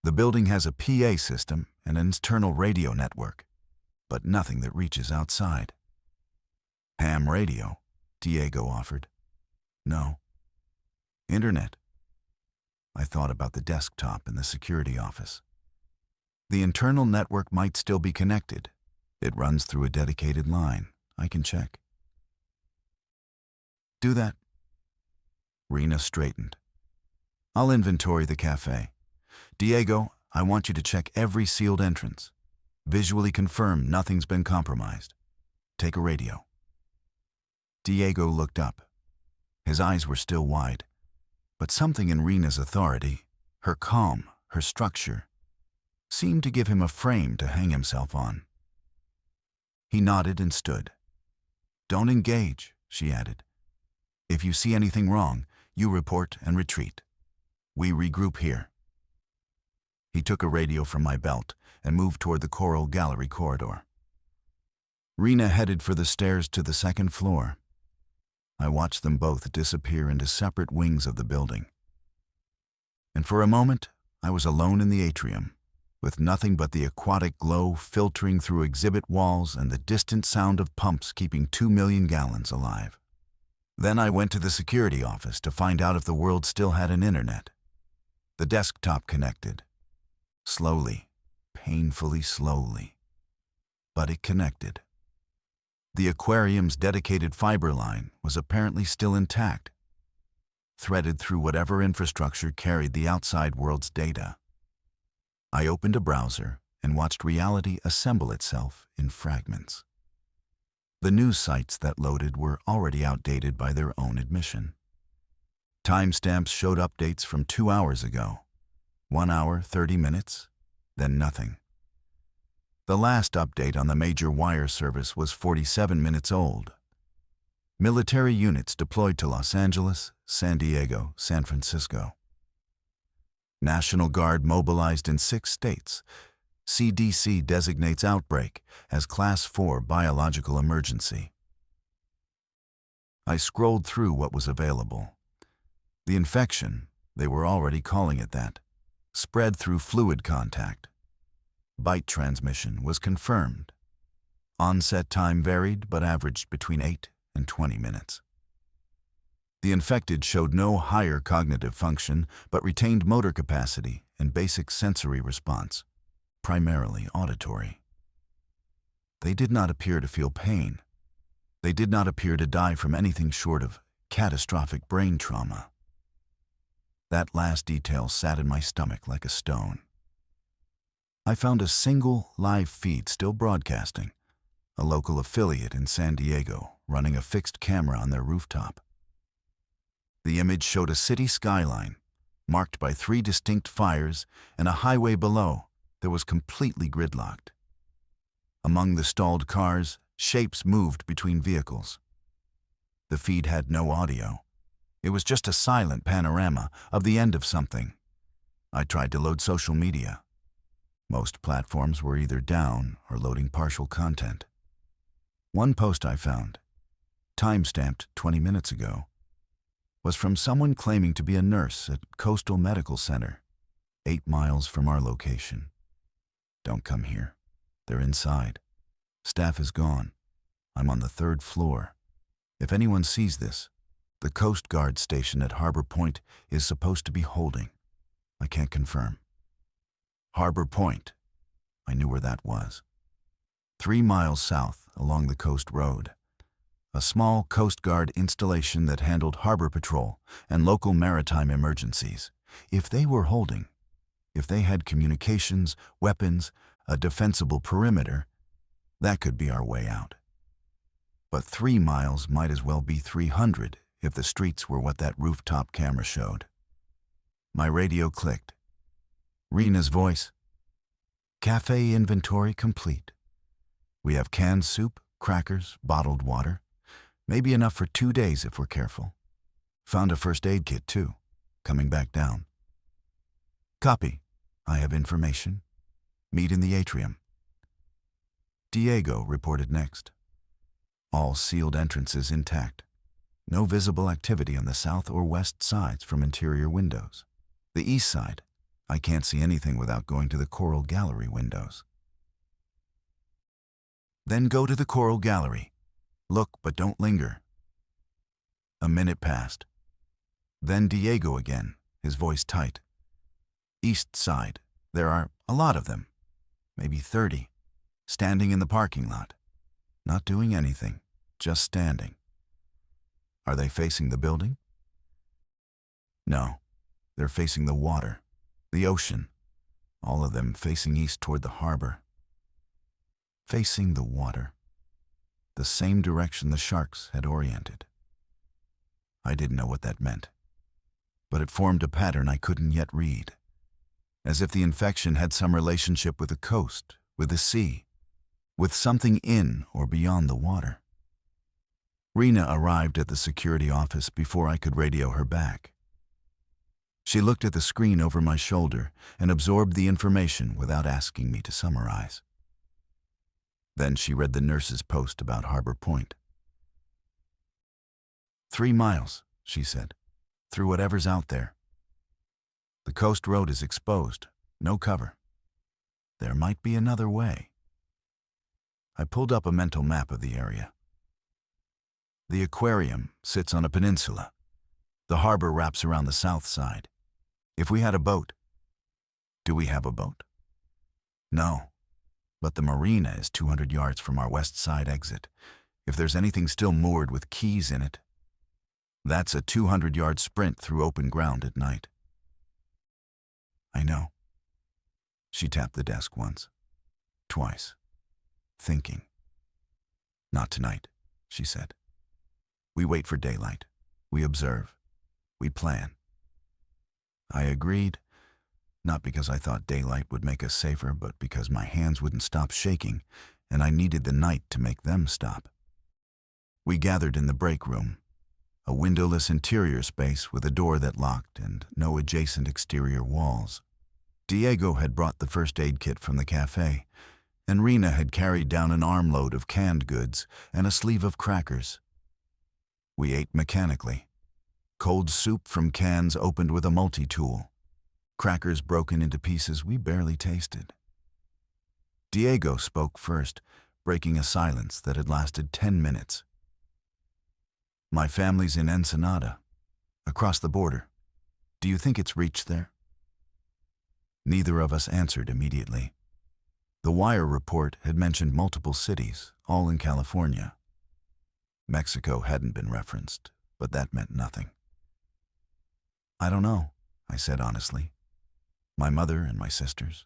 The building has a PA system and an internal radio network, but nothing that reaches outside. Ham radio, Diego offered. No. Internet. I thought about the desktop in the security office. The internal network might still be connected. It runs through a dedicated line. I can check. Do that. Rena straightened. I'll inventory the cafe. Diego, I want you to check every sealed entrance. Visually confirm nothing's been compromised. Take a radio. Diego looked up. His eyes were still wide, but something in Rena's authority, her calm, her structure, seemed to give him a frame to hang himself on. He nodded and stood. Don't engage, she added. If you see anything wrong, you report and retreat. We regroup here. He took a radio from my belt and moved toward the coral gallery corridor. Rena headed for the stairs to the second floor. I watched them both disappear into separate wings of the building. And for a moment, I was alone in the atrium, with nothing but the aquatic glow filtering through exhibit walls and the distant sound of pumps keeping 2 million gallons alive. Then I went to the security office to find out if the world still had an internet. The desktop connected. Slowly, painfully slowly. But it connected. The aquarium's dedicated fiber line was apparently still intact, threaded through whatever infrastructure carried the outside world's data. I opened a browser and watched reality assemble itself in fragments. The news sites that loaded were already outdated by their own admission. Timestamps showed updates from 2 hours ago. 1 hour, 30 minutes, then nothing. The last update on the major wire service was 47 minutes old. Military units deployed to Los Angeles, San Diego, San Francisco. National Guard mobilized in 6 states. CDC designates Outbreak as Class 4 biological emergency. I scrolled through what was available. The infection, they were already calling it that, spread through fluid contact. Bite transmission was confirmed. Onset time varied but averaged between 8 and 20 minutes. The infected showed no higher cognitive function but retained motor capacity and basic sensory response, primarily auditory. They did not appear to feel pain. They did not appear to die from anything short of catastrophic brain trauma. That last detail sat in my stomach like a stone. I found a single live feed still broadcasting, a local affiliate in San Diego running a fixed camera on their rooftop. The image showed a city skyline, marked by 3 distinct fires and a highway below that was completely gridlocked. Among the stalled cars, shapes moved between vehicles. The feed had no audio. It was just a silent panorama of the end of something. I tried to load social media. Most platforms were either down or loading partial content. One post I found, time-stamped 20 minutes ago, was from someone claiming to be a nurse at Coastal Medical Center, 8 miles from our location. Don't come here. They're inside. Staff is gone. I'm on the 3rd floor. If anyone sees this, the Coast Guard station at Harbor Point is supposed to be holding. I can't confirm. Harbor Point. I knew where that was. 3 miles south along the coast road. A small Coast Guard installation that handled harbor patrol and local maritime emergencies. If they were holding, if they had communications, weapons, a defensible perimeter, that could be our way out. But 3 miles might as well be 300 if the streets were what that rooftop camera showed. My radio clicked. Rena's voice. Cafe inventory complete. We have canned soup, crackers, bottled water. Maybe enough for 2 days if we're careful. Found a first aid kit too, coming back down. Copy. I have information. Meet in the atrium. Diego reported next. All sealed entrances intact. No visible activity on the south or west sides from interior windows. The east side, I can't see anything without going to the Coral Gallery windows. Then go to the Coral Gallery. Look, but don't linger. A minute passed. Then Diego again, his voice tight. East side, there are a lot of them, maybe 30, standing in the parking lot. Not doing anything, just standing. Are they facing the building? No, they're facing the water, the ocean, all of them facing east toward the harbor. Facing the water, the same direction the sharks had oriented. I didn't know what that meant, but it formed a pattern I couldn't yet read, as if the infection had some relationship with the coast, with the sea, with something in or beyond the water. Rena arrived at the security office before I could radio her back. She looked at the screen over my shoulder and absorbed the information without asking me to summarize. Then she read the nurse's post about Harbor Point. 3 miles, she said, through whatever's out there. The coast road is exposed, no cover. There might be another way. I pulled up a mental map of the area. The Aquarium sits on a peninsula. The harbor wraps around the south side. If we had a boat. Do we have a boat? No, but the marina is 200 yards from our west side exit. If there's anything still moored with keys in it, that's a 200-yard sprint through open ground at night. I know. She tapped the desk once, twice, thinking. Not tonight, she said. We wait for daylight. We observe. We plan. I agreed, not because I thought daylight would make us safer, but because my hands wouldn't stop shaking, and I needed the night to make them stop. We gathered in the break room, a windowless interior space with a door that locked and no adjacent exterior walls. Diego had brought the first aid kit from the cafe, and Rena had carried down an armload of canned goods and a sleeve of crackers. We ate mechanically. Cold soup from cans opened with a multi-tool. Crackers broken into pieces we barely tasted. Diego spoke first, breaking a silence that had lasted 10 minutes. My family's in Ensenada, across the border. Do you think it's reached there? Neither of us answered immediately. The Wire report had mentioned multiple cities, all in California. Mexico hadn't been referenced, but that meant nothing. I don't know, I said honestly. My mother and my sisters.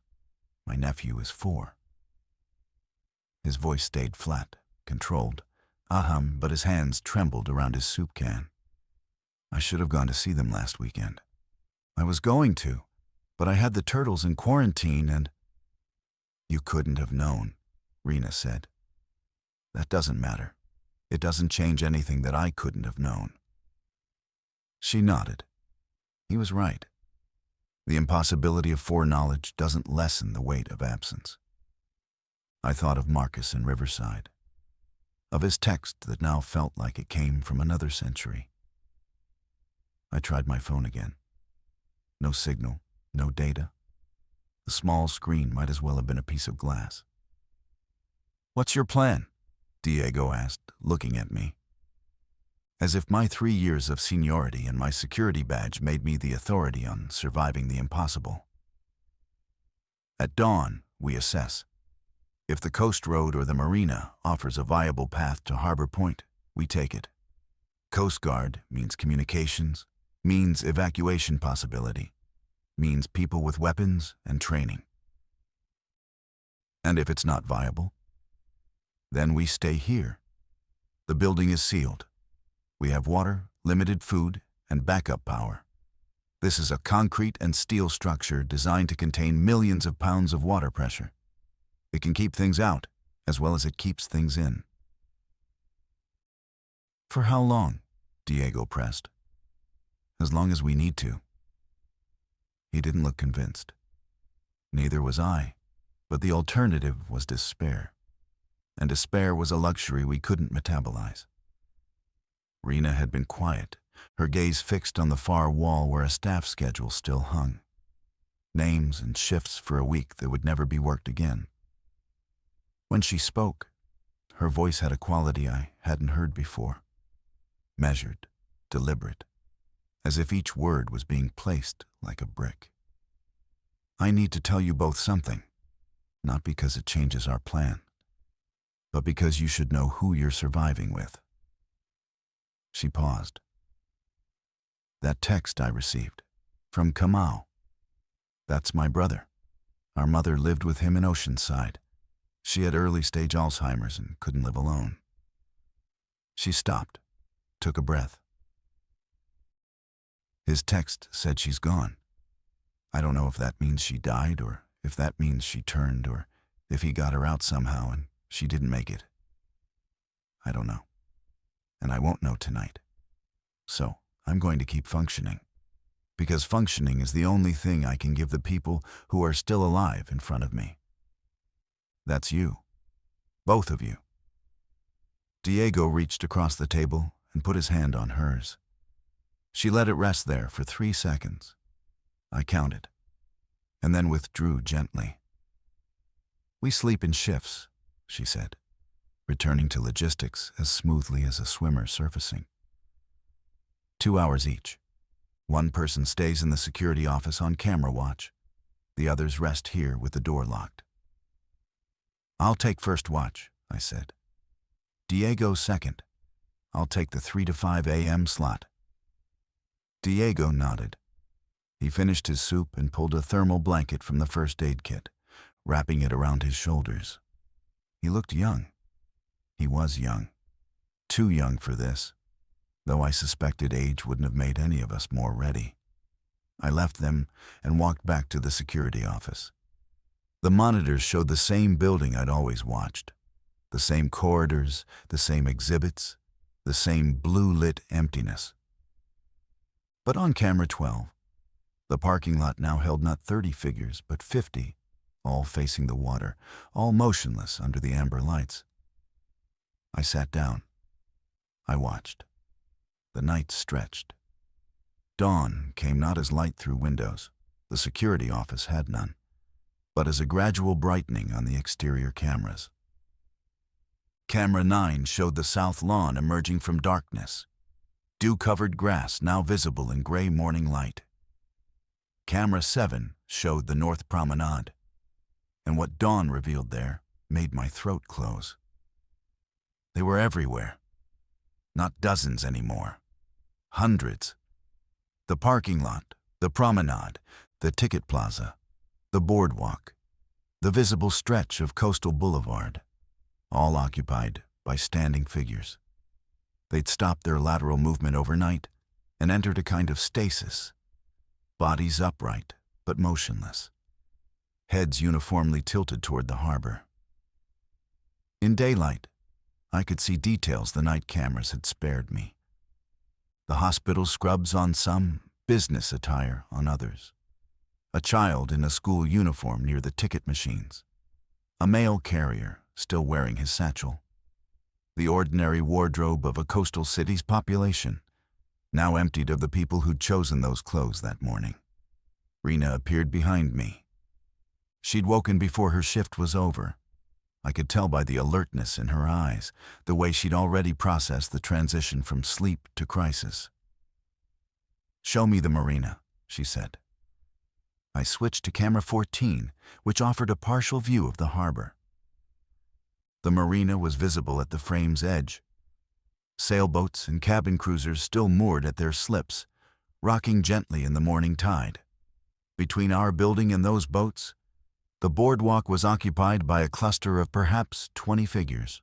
My nephew is 4. His voice stayed flat, controlled. But his hands trembled around his soup can. I should have gone to see them last weekend. I was going to, but I had the turtles in quarantine and... You couldn't have known, Rena said. That doesn't matter. It doesn't change anything that I couldn't have known. She nodded. He was right. The impossibility of foreknowledge doesn't lessen the weight of absence. I thought of Marcus in Riverside, of his text that now felt like it came from another century. I tried my phone again. No signal, no data. The small screen might as well have been a piece of glass. "What's your plan?" Diego asked, looking at me. As if my 3 years of seniority and my security badge made me the authority on surviving the impossible. At dawn, we assess. If the coast road or the marina offers a viable path to Harbor Point, we take it. Coast Guard means communications, means evacuation possibility, means people with weapons and training. And if it's not viable, then we stay here. The building is sealed. We have water, limited food, and backup power. This is a concrete and steel structure designed to contain millions of pounds of water pressure. It can keep things out, as well as it keeps things in. "For how long?" Diego pressed. "As long as we need to." He didn't look convinced. Neither was I, but the alternative was despair. And despair was a luxury we couldn't metabolize. Rena had been quiet, her gaze fixed on the far wall where a staff schedule still hung. Names and shifts for a week that would never be worked again. When she spoke, her voice had a quality I hadn't heard before. Measured, deliberate, as if each word was being placed like a brick. "I need to tell you both something, not because it changes our plan, but because you should know who you're surviving with." She paused. "That text I received, from Kamau. That's my brother. Our mother lived with him in Oceanside. She had early-stage Alzheimer's and couldn't live alone." She stopped, took a breath. "His text said she's gone. I don't know if that means she died, or if that means she turned, or if he got her out somehow and she didn't make it. I don't know. And I won't know tonight. So I'm going to keep functioning. Because functioning is the only thing I can give the people who are still alive in front of me. That's you. Both of you." Diego reached across the table and put his hand on hers. She let it rest there for 3 seconds. I counted, and then withdrew gently. "We sleep in shifts," she said, returning to logistics as smoothly as a swimmer surfacing. 2 hours each. One person stays in the security office on camera watch. The others rest here with the door locked. "I'll take first watch," I said. "Diego second. I'll take the 3 to 5 a.m. slot." Diego nodded. He finished his soup and pulled a thermal blanket from the first aid kit, wrapping it around his shoulders. He looked young. He was young. Too young for this, though I suspected age wouldn't have made any of us more ready. I left them and walked back to the security office. The monitors showed the same building I'd always watched. The same corridors, the same exhibits, the same blue-lit emptiness. But on camera 12, the parking lot now held not 30 figures, but 50, all facing the water, all motionless under the amber lights. I sat down. I watched. The night stretched. Dawn came not as light through windows, the security office had none, but as a gradual brightening on the exterior cameras. Camera 9 showed the south lawn emerging from darkness, dew-covered grass now visible in gray morning light. Camera 7 showed the north promenade, and what dawn revealed there made my throat close. They were everywhere. Not dozens anymore. Hundreds. The parking lot, the promenade, the ticket plaza, the boardwalk, the visible stretch of coastal boulevard, all occupied by standing figures. They'd stopped their lateral movement overnight and entered a kind of stasis, bodies upright but motionless, heads uniformly tilted toward the harbor. In daylight, I could see details the night cameras had spared me. The hospital scrubs on some, business attire on others. A child in a school uniform near the ticket machines. A mail carrier still wearing his satchel. The ordinary wardrobe of a coastal city's population, now emptied of the people who'd chosen those clothes that morning. Rena appeared behind me. She'd woken before her shift was over. I could tell by the alertness in her eyes, the way she'd already processed the transition from sleep to crisis. "Show me the marina," she said. I switched to camera 14, which offered a partial view of the harbor. The marina was visible at the frame's edge. Sailboats and cabin cruisers still moored at their slips, rocking gently in the morning tide. Between our building and those boats, the boardwalk was occupied by a cluster of perhaps 20 figures.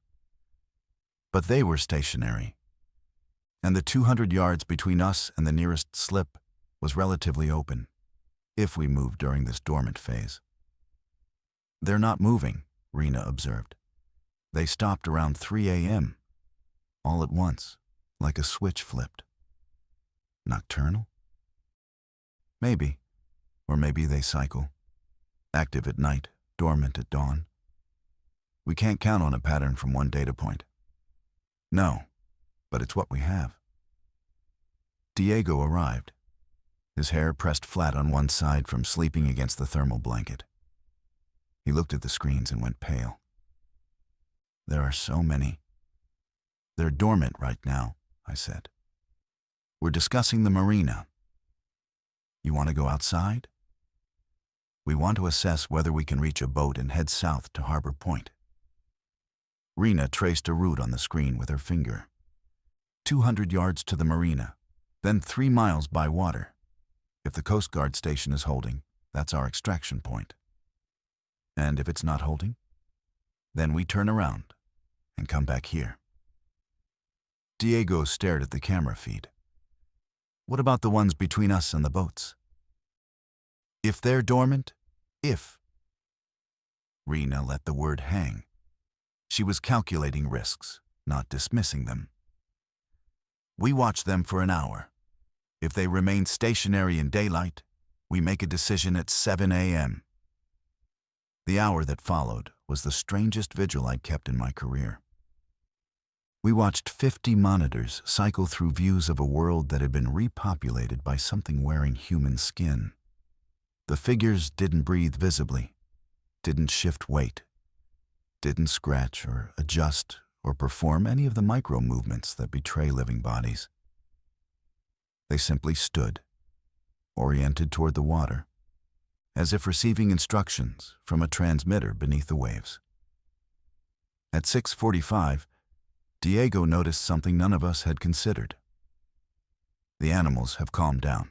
But they were stationary, and the 200 yards between us and the nearest slip was relatively open, if we moved during this dormant phase. "They're not moving," Rena observed. "They stopped around 3 a.m., all at once, like a switch flipped." "Nocturnal?" "Maybe. Or maybe they cycle. Active at night, dormant at dawn. We can't count on a pattern from one data point." "No, but it's what we have." Diego arrived, his hair pressed flat on one side from sleeping against the thermal blanket. He looked at the screens and went pale. "There are so many." "They're dormant right now," I said. "We're discussing the marina. You want to go outside?" "We want to assess whether we can reach a boat and head south to Harbor Point." Rena traced a route on the screen with her finger. 200 yards to the marina, then 3 miles by water. If the Coast Guard station is holding, that's our extraction point. And if it's not holding, then we turn around and come back here. Diego stared at the camera feed. "What about the ones between us and the boats?" "If they're dormant, if." Rena let the word hang. She was calculating risks, not dismissing them. "We watch them for an hour. If they remain stationary in daylight, we make a decision at 7 a.m. The hour that followed was the strangest vigil I'd kept in my career. We watched 50 monitors cycle through views of a world that had been repopulated by something wearing human skin. The figures didn't breathe visibly, didn't shift weight, didn't scratch or adjust or perform any of the micro-movements that betray living bodies. They simply stood, oriented toward the water, as if receiving instructions from a transmitter beneath the waves. At 6:45, Diego noticed something none of us had considered. "The animals have calmed down."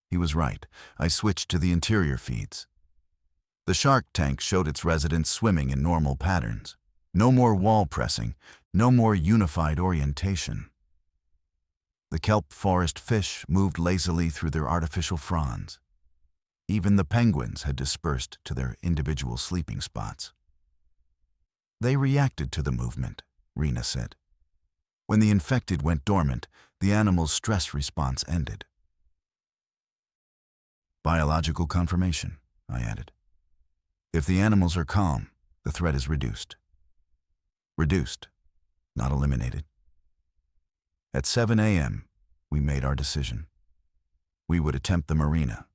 He was right. I switched to the interior feeds. The shark tank showed its residents swimming in normal patterns. No more wall pressing, no more unified orientation. The kelp forest fish moved lazily through their artificial fronds. Even the penguins had dispersed to their individual sleeping spots. "They reacted to the movement," Rena said. "When the infected went dormant, the animal's stress response ended." "Biological confirmation," I added. "If the animals are calm, the threat is reduced." Reduced, not eliminated. At 7 a.m., we made our decision. We would attempt the marina,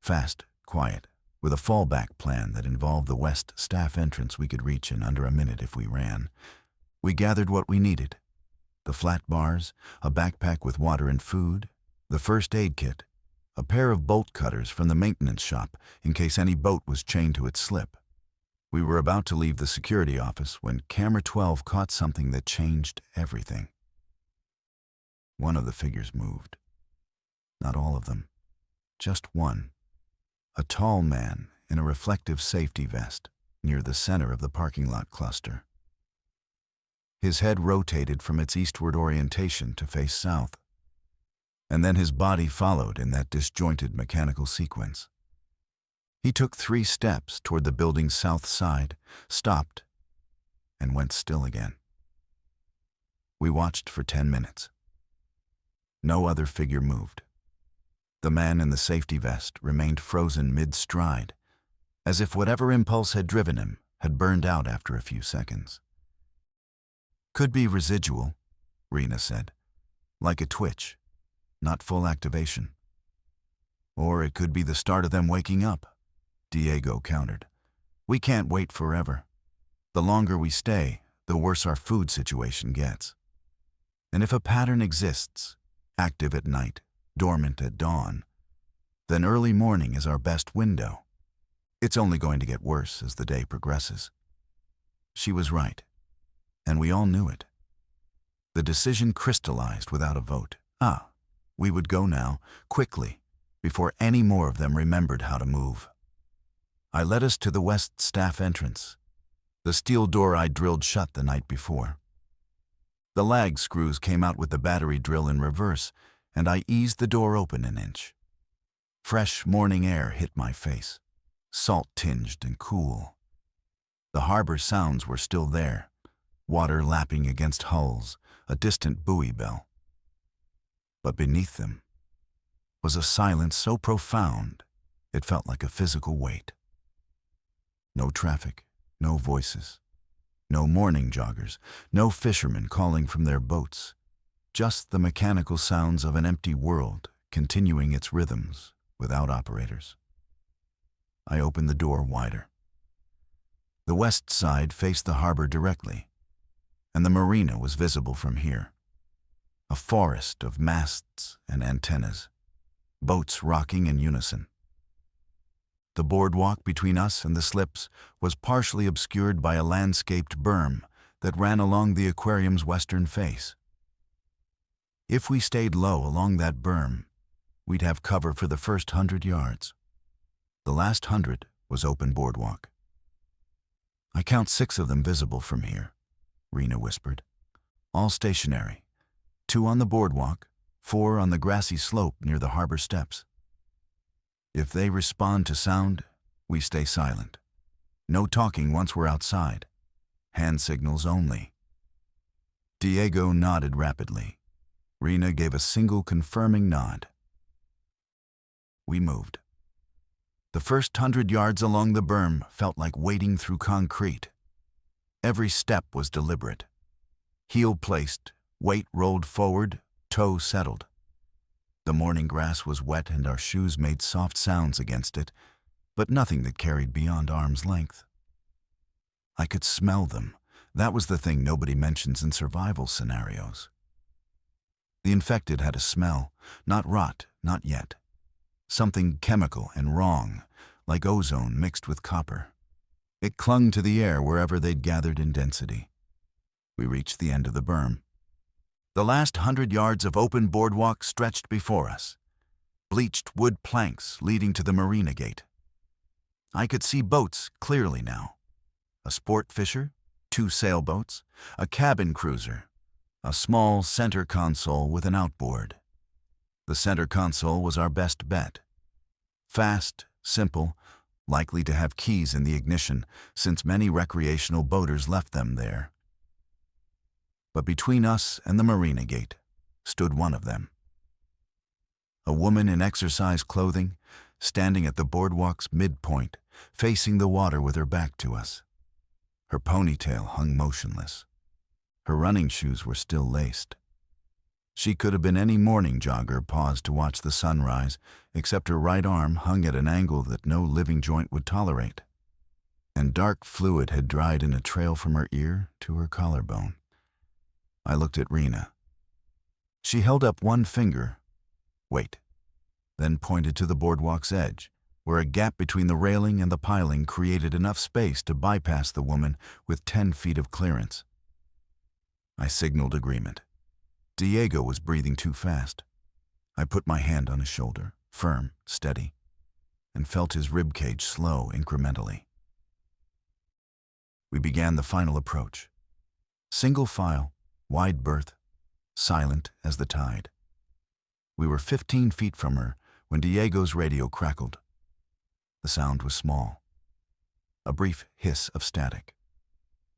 fast, quiet, with a fallback plan that involved the west staff entrance we could reach in under a minute if we ran. We gathered what we needed: the flat bars, a backpack with water and food, the first aid kit, a pair of bolt cutters from the maintenance shop in case any boat was chained to its slip. We were about to leave the security office when camera 12 caught something that changed everything. One of the figures moved. Not all of them, just one. A tall man in a reflective safety vest near the center of the parking lot cluster. His head rotated from its eastward orientation to face south, and then his body followed in that disjointed mechanical sequence. He took 3 steps toward the building's south side, stopped, and went still again. We watched for 10 minutes. No other figure moved. The man in the safety vest remained frozen mid-stride, as if whatever impulse had driven him had burned out after a few seconds. "Could be residual," Rena said, "like a twitch, not full activation. Or it could be the start of them waking up," Diego countered. "We can't wait forever. The longer we stay, the worse our food situation gets. And if a pattern exists, active at night, dormant at dawn, then early morning is our best window. It's only going to get worse as the day progresses." She was right, and we all knew it. The decision crystallized without a vote. We would go now, quickly, before any more of them remembered how to move. I led us to the west staff entrance, the steel door I drilled shut the night before. The lag screws came out with the battery drill in reverse, and I eased the door open an inch. Fresh morning air hit my face, salt-tinged and cool. The harbor sounds were still there, water lapping against hulls, a distant buoy bell. But beneath them was a silence so profound it felt like a physical weight. No traffic, no voices, no morning joggers, no fishermen calling from their boats, just the mechanical sounds of an empty world continuing its rhythms without operators. I opened the door wider. The west side faced the harbor directly, and the marina was visible from here. A forest of masts and antennas, boats rocking in unison. The boardwalk between us and the slips was partially obscured by a landscaped berm that ran along the aquarium's western face. If we stayed low along that berm, we'd have cover for the first 100 yards. The last 100 was open boardwalk. "I count 6 of them visible from here," Rena whispered. "All stationary. 2 on the boardwalk, 4 on the grassy slope near the harbor steps. If they respond to sound, we stay silent. No talking once we're outside. Hand signals only." Diego nodded rapidly. Rena gave a single confirming nod. We moved. The first 100 yards along the berm felt like wading through concrete. Every step was deliberate. Heel placed, weight rolled forward, toe settled. The morning grass was wet and our shoes made soft sounds against it, but nothing that carried beyond arm's length. I could smell them. That was the thing nobody mentions in survival scenarios. The infected had a smell, not rot, not yet. Something chemical and wrong, like ozone mixed with copper. It clung to the air wherever they'd gathered in density. We reached the end of the berm. The last 100 yards of open boardwalk stretched before us, bleached wood planks leading to the marina gate. I could see boats clearly now. A sport fisher, 2 sailboats, a cabin cruiser, a small center console with an outboard. The center console was our best bet. Fast, simple, likely to have keys in the ignition since many recreational boaters left them there. But between us and the marina gate stood one of them. A woman in exercise clothing, standing at the boardwalk's midpoint, facing the water with her back to us. Her ponytail hung motionless. Her running shoes were still laced. She could have been any morning jogger paused to watch the sunrise, except her right arm hung at an angle that no living joint would tolerate. And dark fluid had dried in a trail from her ear to her collarbone. I looked at Rena. She held up one finger, then pointed to the boardwalk's edge, where a gap between the railing and the piling created enough space to bypass the woman with 10 feet of clearance. I signaled agreement. Diego was breathing too fast. I put my hand on his shoulder, firm, steady, and felt his ribcage slow incrementally. We began the final approach. Single file, wide berth, silent as the tide. We were 15 feet from her when Diego's radio crackled. The sound was small. A brief hiss of static.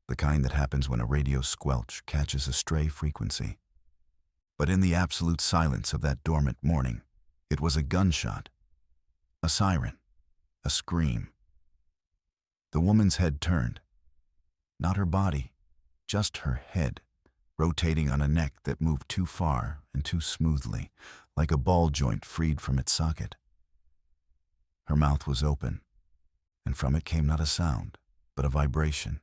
The kind that happens when a radio squelch catches a stray frequency. But in the absolute silence of that dormant morning, It was a gunshot, a siren, a scream. The woman's head turned. Not her body, just her head, rotating on a neck that moved too far and too smoothly, like a ball joint freed from its socket. Her mouth was open, and from it came not a sound, but a vibration.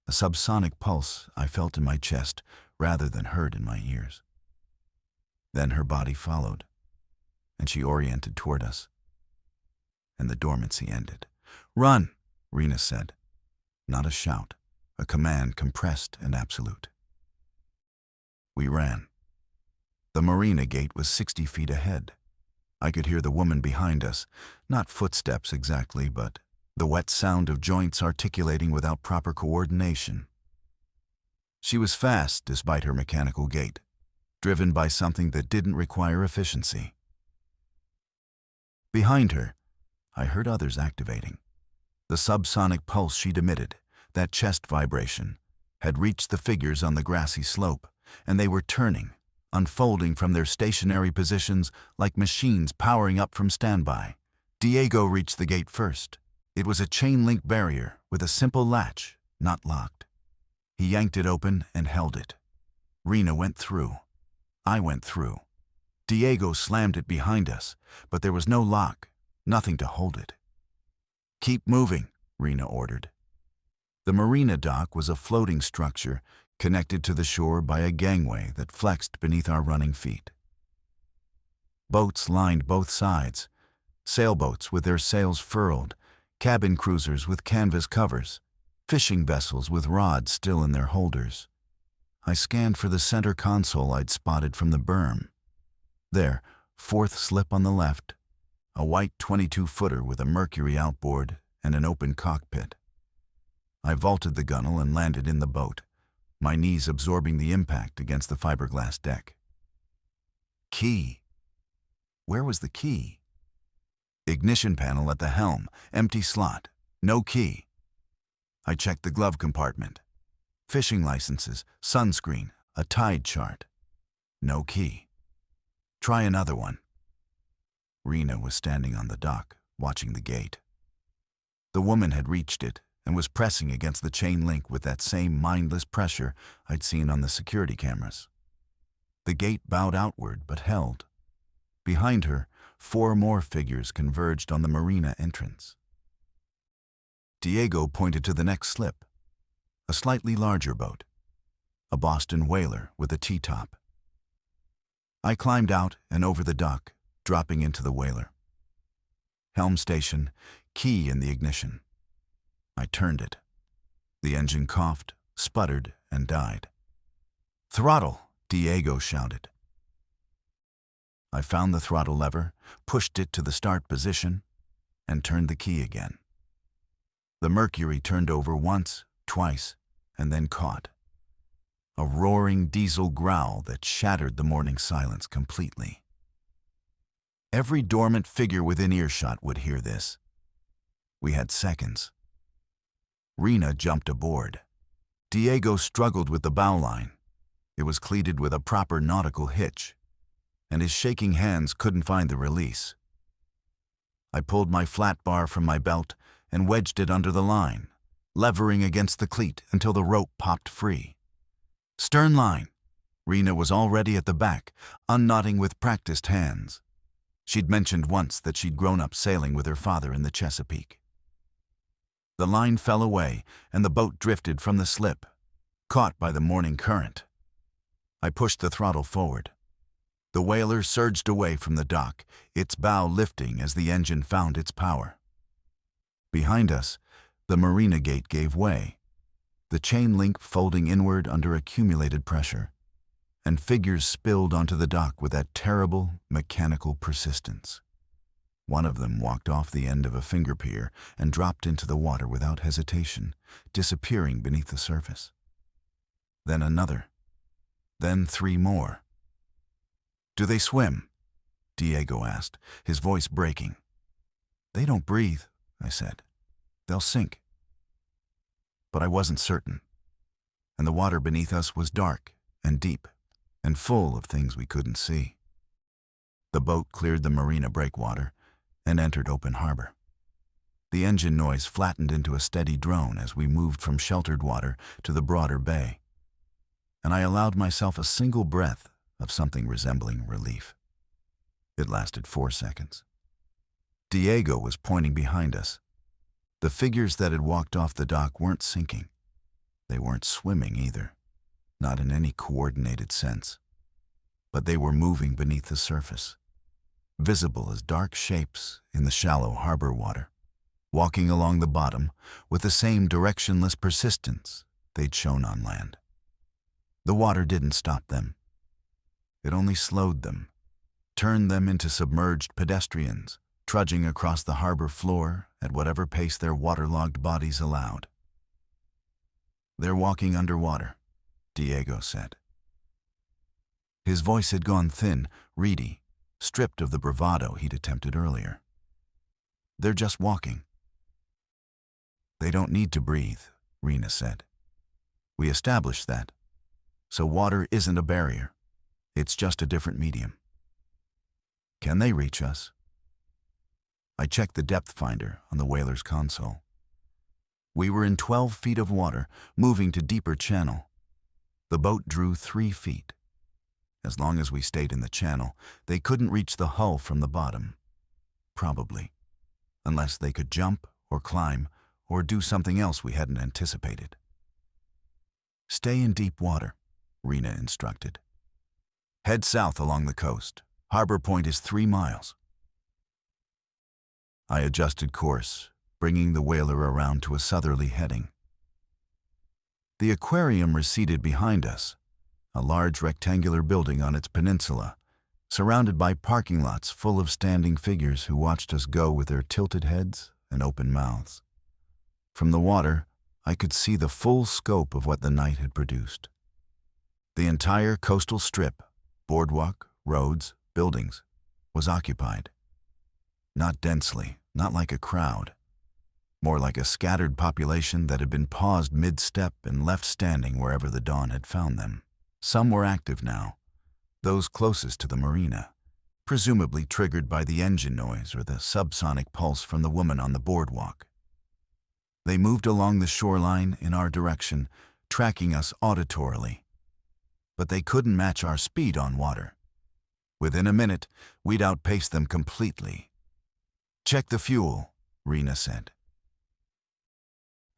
A subsonic pulse I felt in my chest rather than heard in my ears. Then her body followed, and she oriented toward us. And the dormancy ended. "Run," Rena said. Not a shout, a command compressed and absolute. We ran. The marina gate was 60 feet ahead. I could hear the woman behind us, not footsteps exactly, but the wet sound of joints articulating without proper coordination. She was fast despite her mechanical gait, driven by something that didn't require efficiency. Behind her, I heard others activating. The subsonic pulse she'd emitted, that chest vibration, had reached the figures on the grassy slope, and they were turning, unfolding from their stationary positions like machines powering up from standby. Diego reached the gate first. It was a chain-link barrier with a simple latch, not locked. He yanked it open and held it. Rena went through. I went through. Diego slammed it behind us, but there was no lock, nothing to hold it. "Keep moving," Rena ordered. The marina dock was a floating structure connected to the shore by a gangway that flexed beneath our running feet. Boats lined both sides, sailboats with their sails furled, cabin cruisers with canvas covers, fishing vessels with rods still in their holders. I scanned for the center console I'd spotted from the berm. There, fourth slip on the left, a white 22-footer with a Mercury outboard and an open cockpit. I vaulted the gunnel and landed in the boat, my knees absorbing the impact against the fiberglass deck. Key. Where was the key? Ignition panel at the helm, empty slot, no key. I checked the glove compartment. Fishing licenses, sunscreen, a tide chart. No key. Try another one. Rena was standing on the dock, watching the gate. The woman had reached it and was pressing against the chain link with that same mindless pressure I'd seen on the security cameras. The gate bowed outward but held. Behind her, 4 more figures converged on the marina entrance. Diego pointed to the next slip, a slightly larger boat, a Boston whaler with a T-top. I climbed out and over the dock, dropping into the whaler. Helm station, key in the ignition. I turned it. The engine coughed, sputtered, and died. "Throttle!" Diego shouted. I found the throttle lever, pushed it to the start position, and turned the key again. The Mercury turned over once, twice, and then caught. A roaring diesel growl that shattered the morning silence completely. Every dormant figure within earshot would hear this. We had seconds. Rena jumped aboard. Diego struggled with the bow line. It was cleated with a proper nautical hitch, and his shaking hands couldn't find the release. I pulled my flat bar from my belt and wedged it under the line, levering against the cleat until the rope popped free. "Stern line!" Rena was already at the back, unknotting with practiced hands. She'd mentioned once that she'd grown up sailing with her father in the Chesapeake. The line fell away, and the boat drifted from the slip, caught by the morning current. I pushed the throttle forward. The whaler surged away from the dock, its bow lifting as the engine found its power. Behind us, the marina gate gave way, the chain link folding inward under accumulated pressure, and figures spilled onto the dock with that terrible, mechanical persistence. One of them walked off the end of a finger pier and dropped into the water without hesitation, disappearing beneath the surface. Then another. Then 3 more. "Do they swim?" Diego asked, his voice breaking. "They don't breathe," I said. "They'll sink." But I wasn't certain, and the water beneath us was dark and deep and full of things we couldn't see. The boat cleared the marina breakwater and entered open harbor. The engine noise flattened into a steady drone as we moved from sheltered water to the broader bay, and I allowed myself a single breath of something resembling relief. It lasted 4 seconds. Diego was pointing behind us. The figures that had walked off the dock weren't sinking. They weren't swimming either, not in any coordinated sense. But they were moving beneath the surface, visible as dark shapes in the shallow harbor water, walking along the bottom with the same directionless persistence they'd shown on land. The water didn't stop them. It only slowed them, turned them into submerged pedestrians, trudging across the harbor floor at whatever pace their waterlogged bodies allowed. "They're walking underwater," Diego said. His voice had gone thin, reedy, stripped of the bravado he'd attempted earlier. "They're just walking." "They don't need to breathe," Rena said. "We established that. So water isn't a barrier. It's just a different medium." "Can they reach us?" I checked the depth finder on the whaler's console. We were in 12 feet of water, moving to deeper channel. The boat drew 3 feet. As long as we stayed in the channel, they couldn't reach the hull from the bottom. Probably. Unless they could jump or climb or do something else we hadn't anticipated. "Stay in deep water," Rena instructed. "Head south along the coast. Harbor Point is 3 miles. I adjusted course, bringing the whaler around to a southerly heading. The Aquarium receded behind us, a large rectangular building on its peninsula, surrounded by parking lots full of standing figures who watched us go with their tilted heads and open mouths. From the water, I could see the full scope of what the night had produced. The entire coastal strip, boardwalk, roads, buildings, was occupied. Not densely, not like a crowd. More like a scattered population that had been paused mid-step and left standing wherever the dawn had found them. Some were active now, those closest to the marina, presumably triggered by the engine noise or the subsonic pulse from the woman on the boardwalk. They moved along the shoreline in our direction, tracking us auditorily. But they couldn't match our speed on water. Within a minute, we'd outpaced them completely. "Check the fuel," Rena said.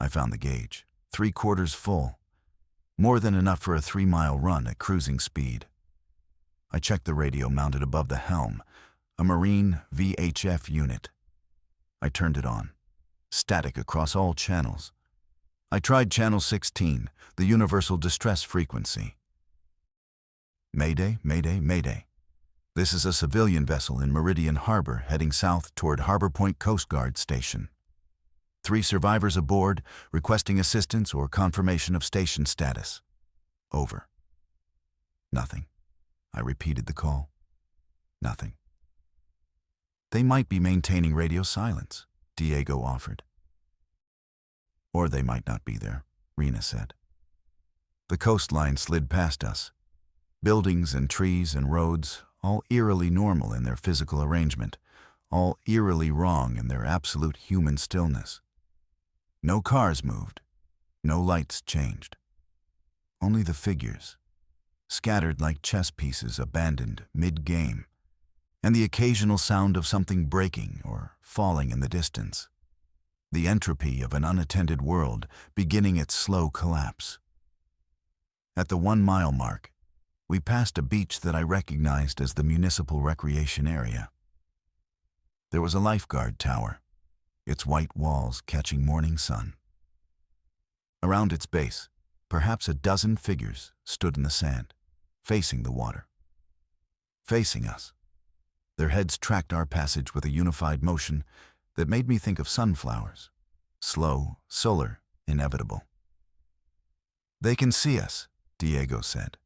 I found the gauge, 3/4 full. More than enough for a 3-mile run at cruising speed. I checked the radio mounted above the helm, a Marine VHF unit. I turned it on, static across all channels. I tried channel 16, the universal distress frequency. "Mayday, mayday, mayday. This is a civilian vessel in Meridian Harbor heading south toward Harbor Point Coast Guard Station. 3 survivors aboard, requesting assistance or confirmation of station status. Over." Nothing. I repeated the call. Nothing. "They might be maintaining radio silence," Diego offered. "Or they might not be there," Rena said. The coastline slid past us. Buildings and trees and roads, all eerily normal in their physical arrangement, all eerily wrong in their absolute human stillness. No cars moved, no lights changed. Only the figures, scattered like chess pieces abandoned mid-game, and the occasional sound of something breaking or falling in the distance. The entropy of an unattended world beginning its slow collapse. At the 1-mile mark, we passed a beach that I recognized as the municipal recreation area. There was a lifeguard tower, its white walls catching morning sun. Around its base, perhaps a dozen figures stood in the sand, facing the water. Facing us. Their heads tracked our passage with a unified motion that made me think of sunflowers. Slow, solar, inevitable. "They can see us," Diego said.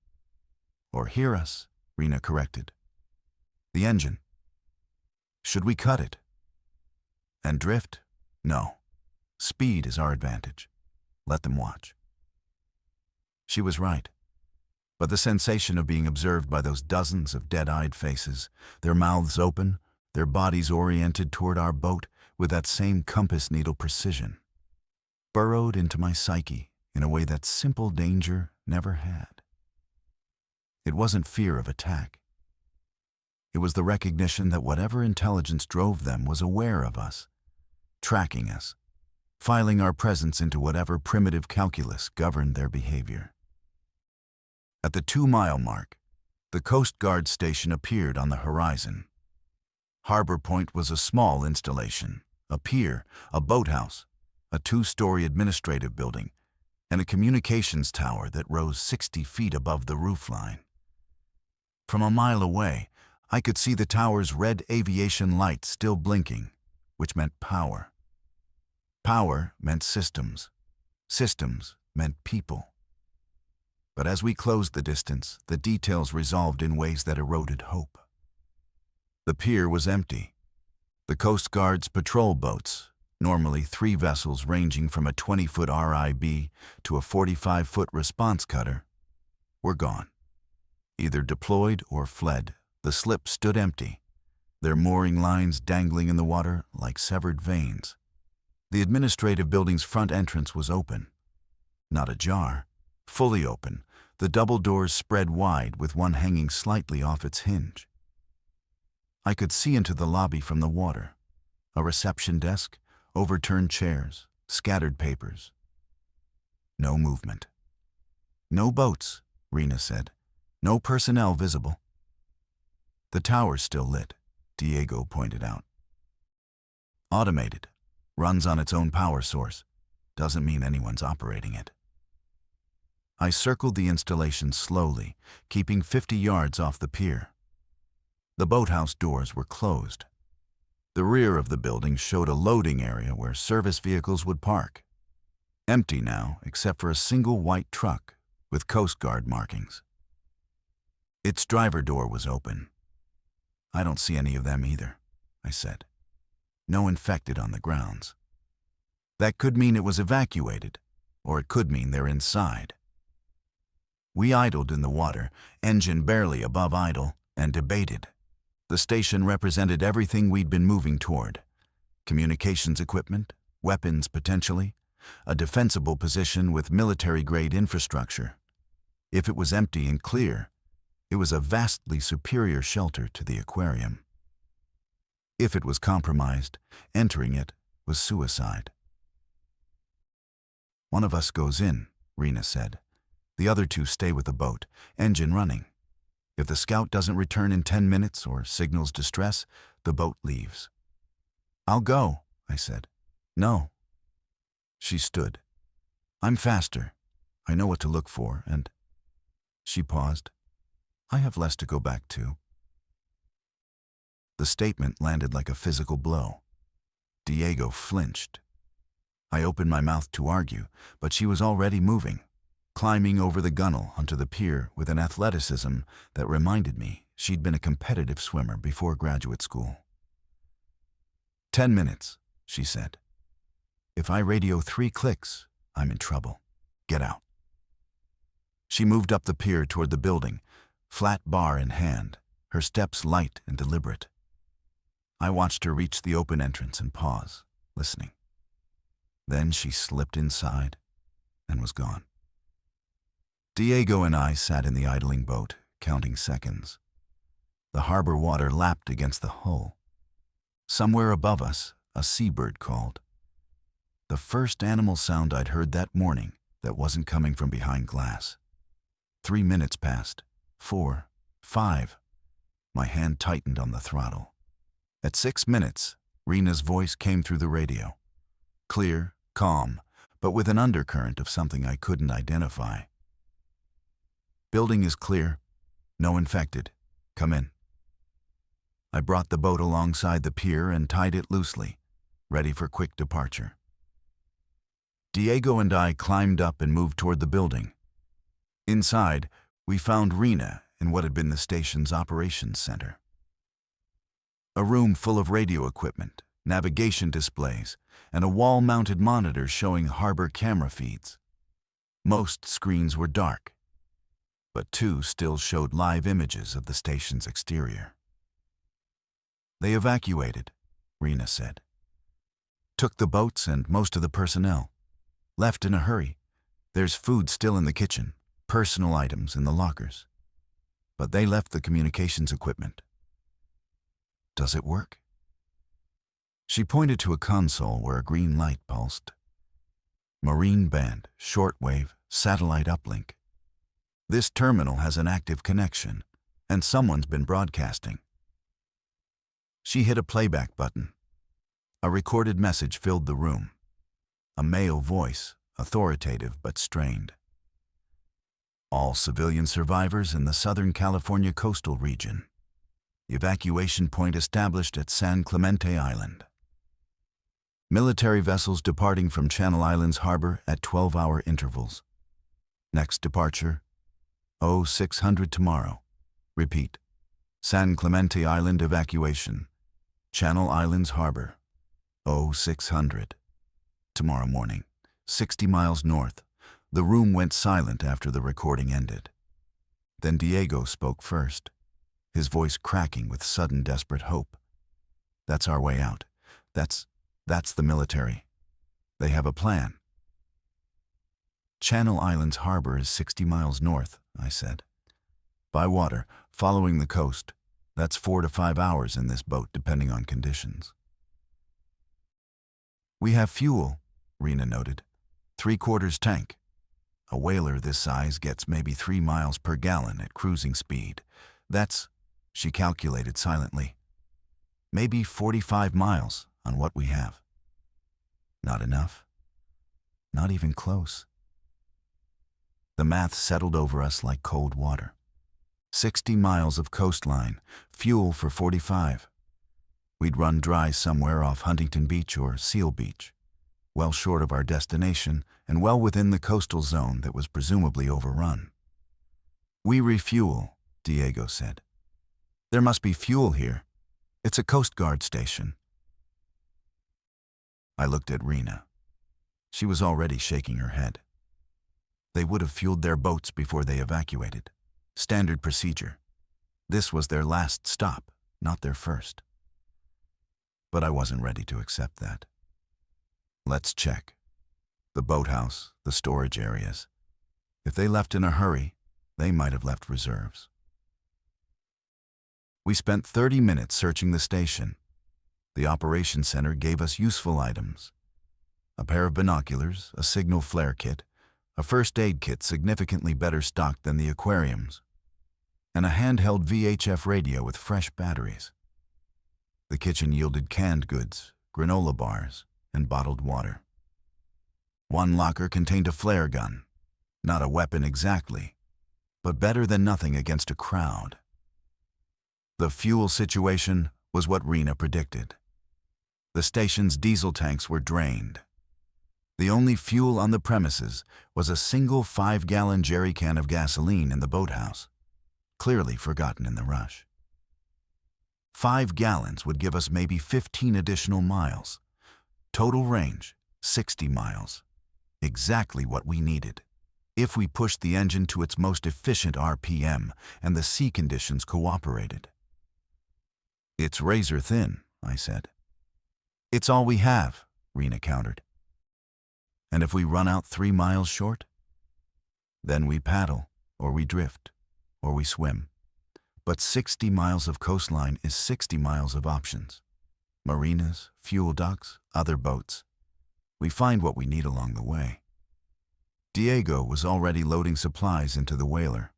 "Or hear us," Rena corrected. "The engine. Should we cut it? And drift? No. Speed is our advantage. Let them watch." She was right. But the sensation of being observed by those dozens of dead-eyed faces, their mouths open, their bodies oriented toward our boat with that same compass needle precision, burrowed into my psyche in a way that simple danger never had. It wasn't fear of attack. It was the recognition that whatever intelligence drove them was aware of us, tracking us, filing our presence into whatever primitive calculus governed their behavior. At the 2-mile mark, the Coast Guard station appeared on the horizon. Harbor Point was a small installation, a pier, a boathouse, a 2-story administrative building, and a communications tower that rose 60 feet above the roofline. From a mile away, I could see the tower's red aviation light still blinking, which meant power. Power meant systems. Systems meant people. But as we closed the distance, the details resolved in ways that eroded hope. The pier was empty. The Coast Guard's patrol boats, normally 3 vessels ranging from a 20-foot RIB to a 45-foot response cutter, were gone. Either deployed or fled, the slip stood empty, their mooring lines dangling in the water like severed veins. The administrative building's front entrance was open. Not ajar, fully open, the double doors spread wide with one hanging slightly off its hinge. I could see into the lobby from the water. A reception desk, overturned chairs, scattered papers. No movement. No boats, Rena said. No personnel visible. The tower's still lit, Diego pointed out. Automated. Runs on its own power source. Doesn't mean anyone's operating it. I circled the installation slowly, keeping 50 yards off the pier. The boathouse doors were closed. The rear of the building showed a loading area where service vehicles would park. Empty now, except for a single white truck with Coast Guard markings. Its driver door was open. I don't see any of them either, I said. No infected on the grounds. That could mean it was evacuated, or it could mean they're inside. We idled in the water, engine barely above idle, and debated. The station represented everything we'd been moving toward. Communications equipment, weapons potentially, a defensible position with military-grade infrastructure. If it was empty and clear, it was a vastly superior shelter to the Aquarium. If it was compromised, entering it was suicide. One of us goes in, Rena said. The other 2 stay with the boat, engine running. If the scout doesn't return in 10 minutes or signals distress, the boat leaves. I'll go, I said. No. She stood. I'm faster. I know what to look for, and... She paused. I have less to go back to. The statement landed like a physical blow. Diego flinched. I opened my mouth to argue, but she was already moving, climbing over the gunwale onto the pier with an athleticism that reminded me she'd been a competitive swimmer before graduate school. 10 minutes, she said. If I radio 3 clicks, I'm in trouble. Get out. She moved up the pier toward the building, flat bar in hand, her steps light and deliberate. I watched her reach the open entrance and pause, listening. Then she slipped inside and was gone. Diego and I sat in the idling boat, counting seconds. The harbor water lapped against the hull. Somewhere above us, a seabird called. The first animal sound I'd heard that morning that wasn't coming from behind glass. 3 minutes passed. 4, 5. My hand tightened on the throttle. At 6 minutes, Rena's voice came through the radio. Clear, calm, but with an undercurrent of something I couldn't identify. Building is clear. No infected. Come in. I brought the boat alongside the pier and tied it loosely, ready for quick departure. Diego and I climbed up and moved toward the building. Inside, we found Rena in what had been the station's operations center. A room full of radio equipment, navigation displays, and a wall-mounted monitor showing harbor camera feeds. Most screens were dark, but 2 still showed live images of the station's exterior. They evacuated, Rena said. Took the boats and most of the personnel. Left in a hurry. There's food still in the kitchen, personal items in the lockers. But they left the communications equipment. Does it work? She pointed to a console where a green light pulsed. Marine band, shortwave, satellite uplink. This terminal has an active connection, and someone's been broadcasting. She hit a playback button. A recorded message filled the room. A male voice, authoritative but strained. All civilian survivors in the Southern California coastal region. Evacuation point established at San Clemente Island. Military vessels departing from Channel Islands Harbor at 12-hour intervals. Next departure, 0600 tomorrow. Repeat. San Clemente Island evacuation. Channel Islands Harbor. 0600. Tomorrow morning, 60 miles north. The room went silent after the recording ended. Then Diego spoke first, his voice cracking with sudden desperate hope. That's our way out. That's the military. They have a plan. Channel Islands Harbor is 60 miles north, I said. By water, following the coast. That's 4 to 5 hours in this boat, depending on conditions. We have fuel, Rena noted. 3/4 tank. A whaler this size gets maybe 3 miles per gallon at cruising speed. That's, she calculated silently, maybe 45 miles on what we have. Not enough. Not even close. The math settled over us like cold water. 60 miles of coastline, fuel for 45. We'd run dry somewhere off Huntington Beach or Seal Beach, well short of our destination and well within the coastal zone that was presumably overrun. We refuel, Diego said. There must be fuel here. It's a Coast Guard station. I looked at Rena. She was already shaking her head. They would have fueled their boats before they evacuated. Standard procedure. This was their last stop, not their first. But I wasn't ready to accept that. Let's check. The boathouse, the storage areas. If they left in a hurry, they might have left reserves. We spent 30 minutes searching the station. The operations center gave us useful items. A pair of binoculars, a signal flare kit, a first aid kit significantly better stocked than the Aquarium's, and a handheld VHF radio with fresh batteries. The kitchen yielded canned goods, granola bars, and bottled water. One locker contained a flare gun, not a weapon exactly, but better than nothing against a crowd. The fuel situation was what Rena predicted. The station's diesel tanks were drained. The only fuel on the premises was a single 5-gallon jerry can of gasoline in the boathouse, clearly forgotten in the rush. 5 gallons would give us maybe 15 additional miles. Total range, 60 miles. Exactly what we needed, if we pushed the engine to its most efficient RPM and the sea conditions cooperated. It's razor thin, I said. It's all we have, Rena countered. And if we run out 3 miles short? Then we paddle, or we drift, or we swim. But 60 miles of coastline is 60 miles of options. Marinas, fuel docks, other boats. We find what we need along the way. Diego was already loading supplies into the whaler.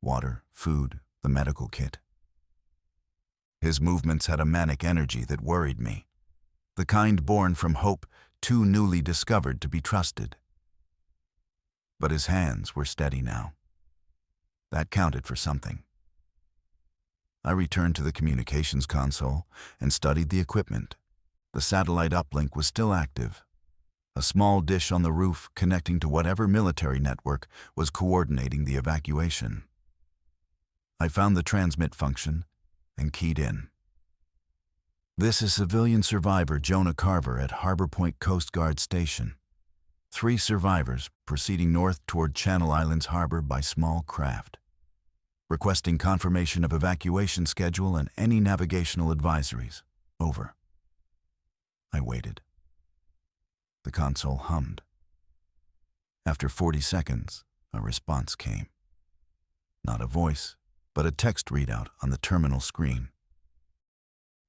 Water, food, the medical kit. His movements had a manic energy that worried me. The kind born from hope, too newly discovered to be trusted. But his hands were steady now. That counted for something. I returned to the communications console and studied the equipment. The satellite uplink was still active. A small dish on the roof connecting to whatever military network was coordinating the evacuation. I found the transmit function and keyed in. This is civilian survivor Jonah Carver at Harbor Point Coast Guard Station. 3 survivors proceeding north toward Channel Islands Harbor by small craft. Requesting confirmation of evacuation schedule and any navigational advisories. Over. I waited. The console hummed. After 40 seconds, a response came. Not a voice, but a text readout on the terminal screen.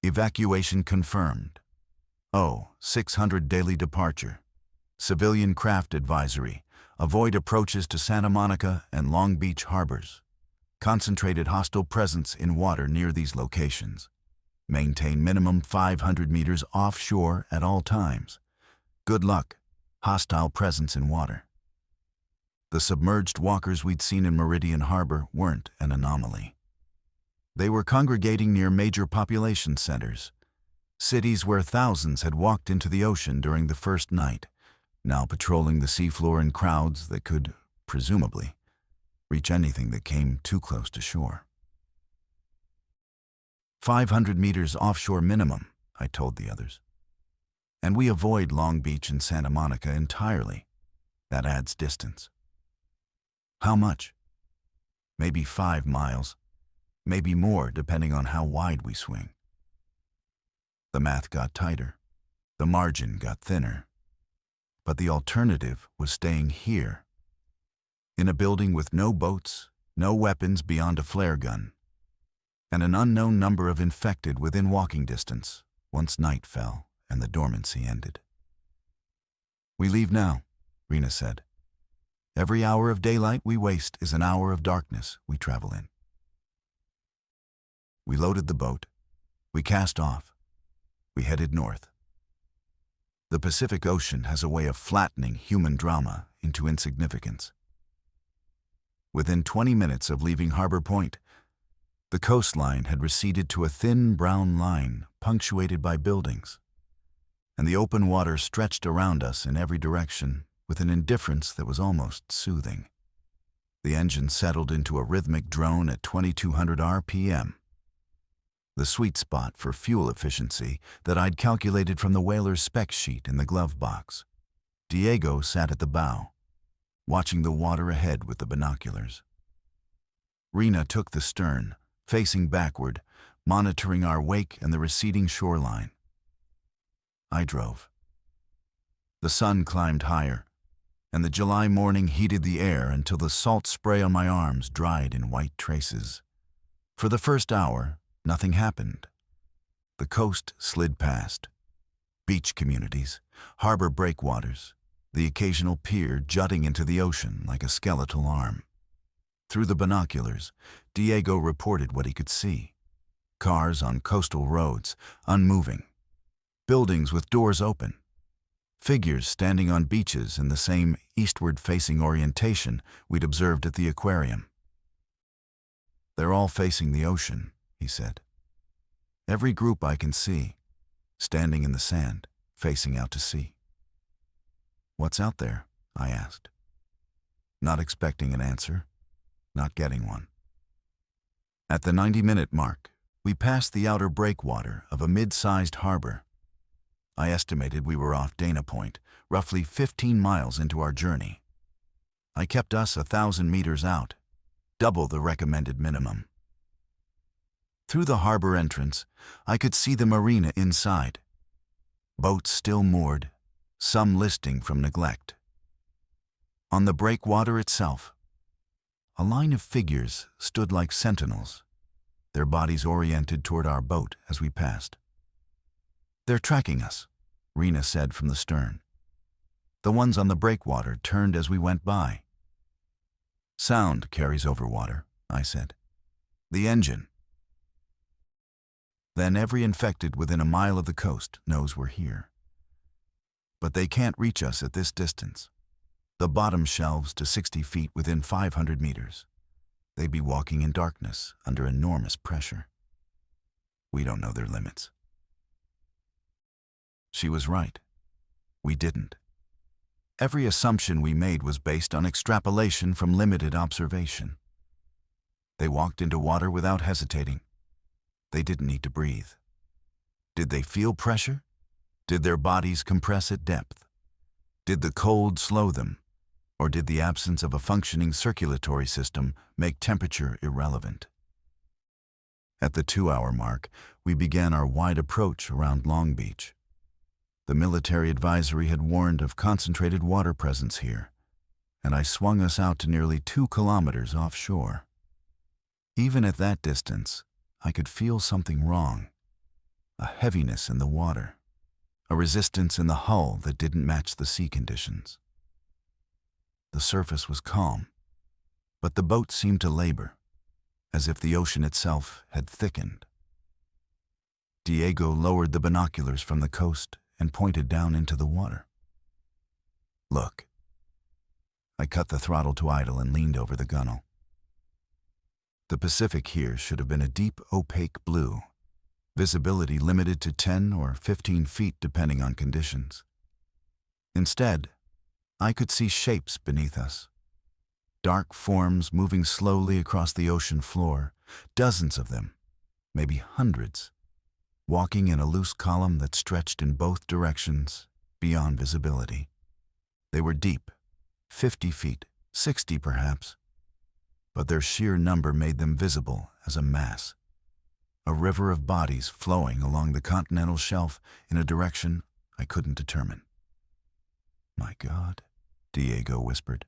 Evacuation confirmed. 600 daily departure. Civilian craft advisory. Avoid approaches to Santa Monica and Long Beach harbors. Concentrated hostile presence in water near these locations. Maintain minimum 500 meters offshore at all times. Good luck. Hostile presence in water. The submerged walkers we'd seen in Meridian Harbor weren't an anomaly. They were congregating near major population centers, cities where thousands had walked into the ocean during the first night, now patrolling the seafloor in crowds that could, presumably, reach anything that came too close to shore. 500 meters offshore minimum, I told the others. And we avoid Long Beach and Santa Monica entirely. That adds distance. How much? Maybe 5 miles, maybe more depending on how wide we swing. The math got tighter, the margin got thinner, but the alternative was staying here, in a building with no boats, no weapons beyond a flare gun, and an unknown number of infected within walking distance once night fell and the dormancy ended. We leave now, Rena said. Every hour of daylight we waste is an hour of darkness we travel in. We loaded the boat. We cast off. We headed north. The Pacific Ocean has a way of flattening human drama into insignificance. Within 20 minutes of leaving Harbor Point, the coastline had receded to a thin brown line punctuated by buildings, and the open water stretched around us in every direction with an indifference that was almost soothing. The engine settled into a rhythmic drone at 2200 RPM, the sweet spot for fuel efficiency that I'd calculated from the whaler's spec sheet in the glove box. Diego sat at the bow, watching the water ahead with the binoculars. Rena took the stern, facing backward, monitoring our wake and the receding shoreline. I drove. The sun climbed higher, and the July morning heated the air until the salt spray on my arms dried in white traces. For the first hour, nothing happened. The coast slid past. Beach communities, harbor breakwaters, the occasional pier jutting into the ocean like a skeletal arm. Through the binoculars, Diego reported what he could see. Cars on coastal roads, unmoving. Buildings with doors open. Figures standing on beaches in the same eastward-facing orientation we'd observed at the aquarium. They're all facing the ocean, he said. Every group I can see, standing in the sand, facing out to sea. What's out there? I asked. Not expecting an answer, not getting one. At the 90-minute mark, we passed the outer breakwater of a mid-sized harbor. I estimated we were off Dana Point, roughly 15 miles into our journey. I kept us 1,000 meters out, double the recommended minimum. Through the harbor entrance, I could see the marina inside. Boats still moored, some listing from neglect. On the breakwater itself, a line of figures stood like sentinels, their bodies oriented toward our boat as we passed. They're tracking us, Rena said from the stern. The ones on the breakwater turned as we went by. Sound carries over water, I said. The engine. Then every infected within a mile of the coast knows we're here. But they can't reach us at this distance. The bottom shelves to 60 feet within 500 meters. They'd be walking in darkness under enormous pressure. We don't know their limits. She was right. We didn't. Every assumption we made was based on extrapolation from limited observation. They walked into water without hesitating. They didn't need to breathe. Did they feel pressure? Did their bodies compress at depth? Did the cold slow them? Or did the absence of a functioning circulatory system make temperature irrelevant? At the 2-hour mark, we began our wide approach around Long Beach. The military advisory had warned of concentrated water presence here, and I swung us out to nearly 2 kilometers offshore. Even at that distance, I could feel something wrong. A heaviness in the water, a resistance in the hull that didn't match the sea conditions. The surface was calm, but the boat seemed to labor, as if the ocean itself had thickened. Diego lowered the binoculars from the coast and pointed down into the water. "Look." I cut the throttle to idle and leaned over the gunwale. The Pacific here should have been a deep, opaque blue, visibility limited to 10 or 15 feet depending on conditions. Instead, I could see shapes beneath us. Dark forms moving slowly across the ocean floor, dozens of them, maybe hundreds, walking in a loose column that stretched in both directions, beyond visibility. They were deep, 50 feet, 60 perhaps, but their sheer number made them visible as a mass, a river of bodies flowing along the continental shelf in a direction I couldn't determine. "My God," Diego whispered.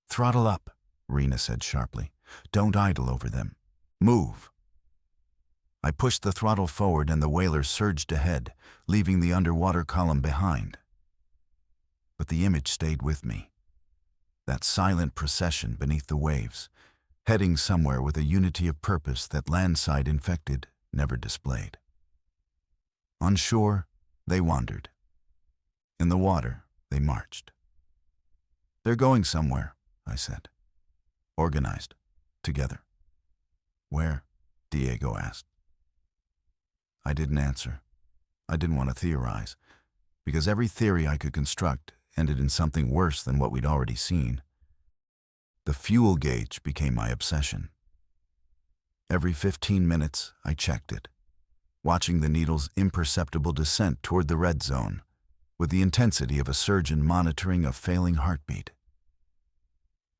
"Throttle up," Rena said sharply. "Don't idle over them. Move." I pushed the throttle forward and the whaler surged ahead, leaving the underwater column behind. But the image stayed with me. That silent procession beneath the waves, heading somewhere with a unity of purpose that landside infected never displayed. On shore, they wandered. In the water, they marched. "They're going somewhere," I said. "Organized. Together." "Where?" Diego asked. I didn't answer. I didn't want to theorize, because every theory I could construct ended in something worse than what we'd already seen. The fuel gauge became my obsession. Every 15 minutes, I checked it, watching the needle's imperceptible descent toward the red zone, with the intensity of a surgeon monitoring a failing heartbeat.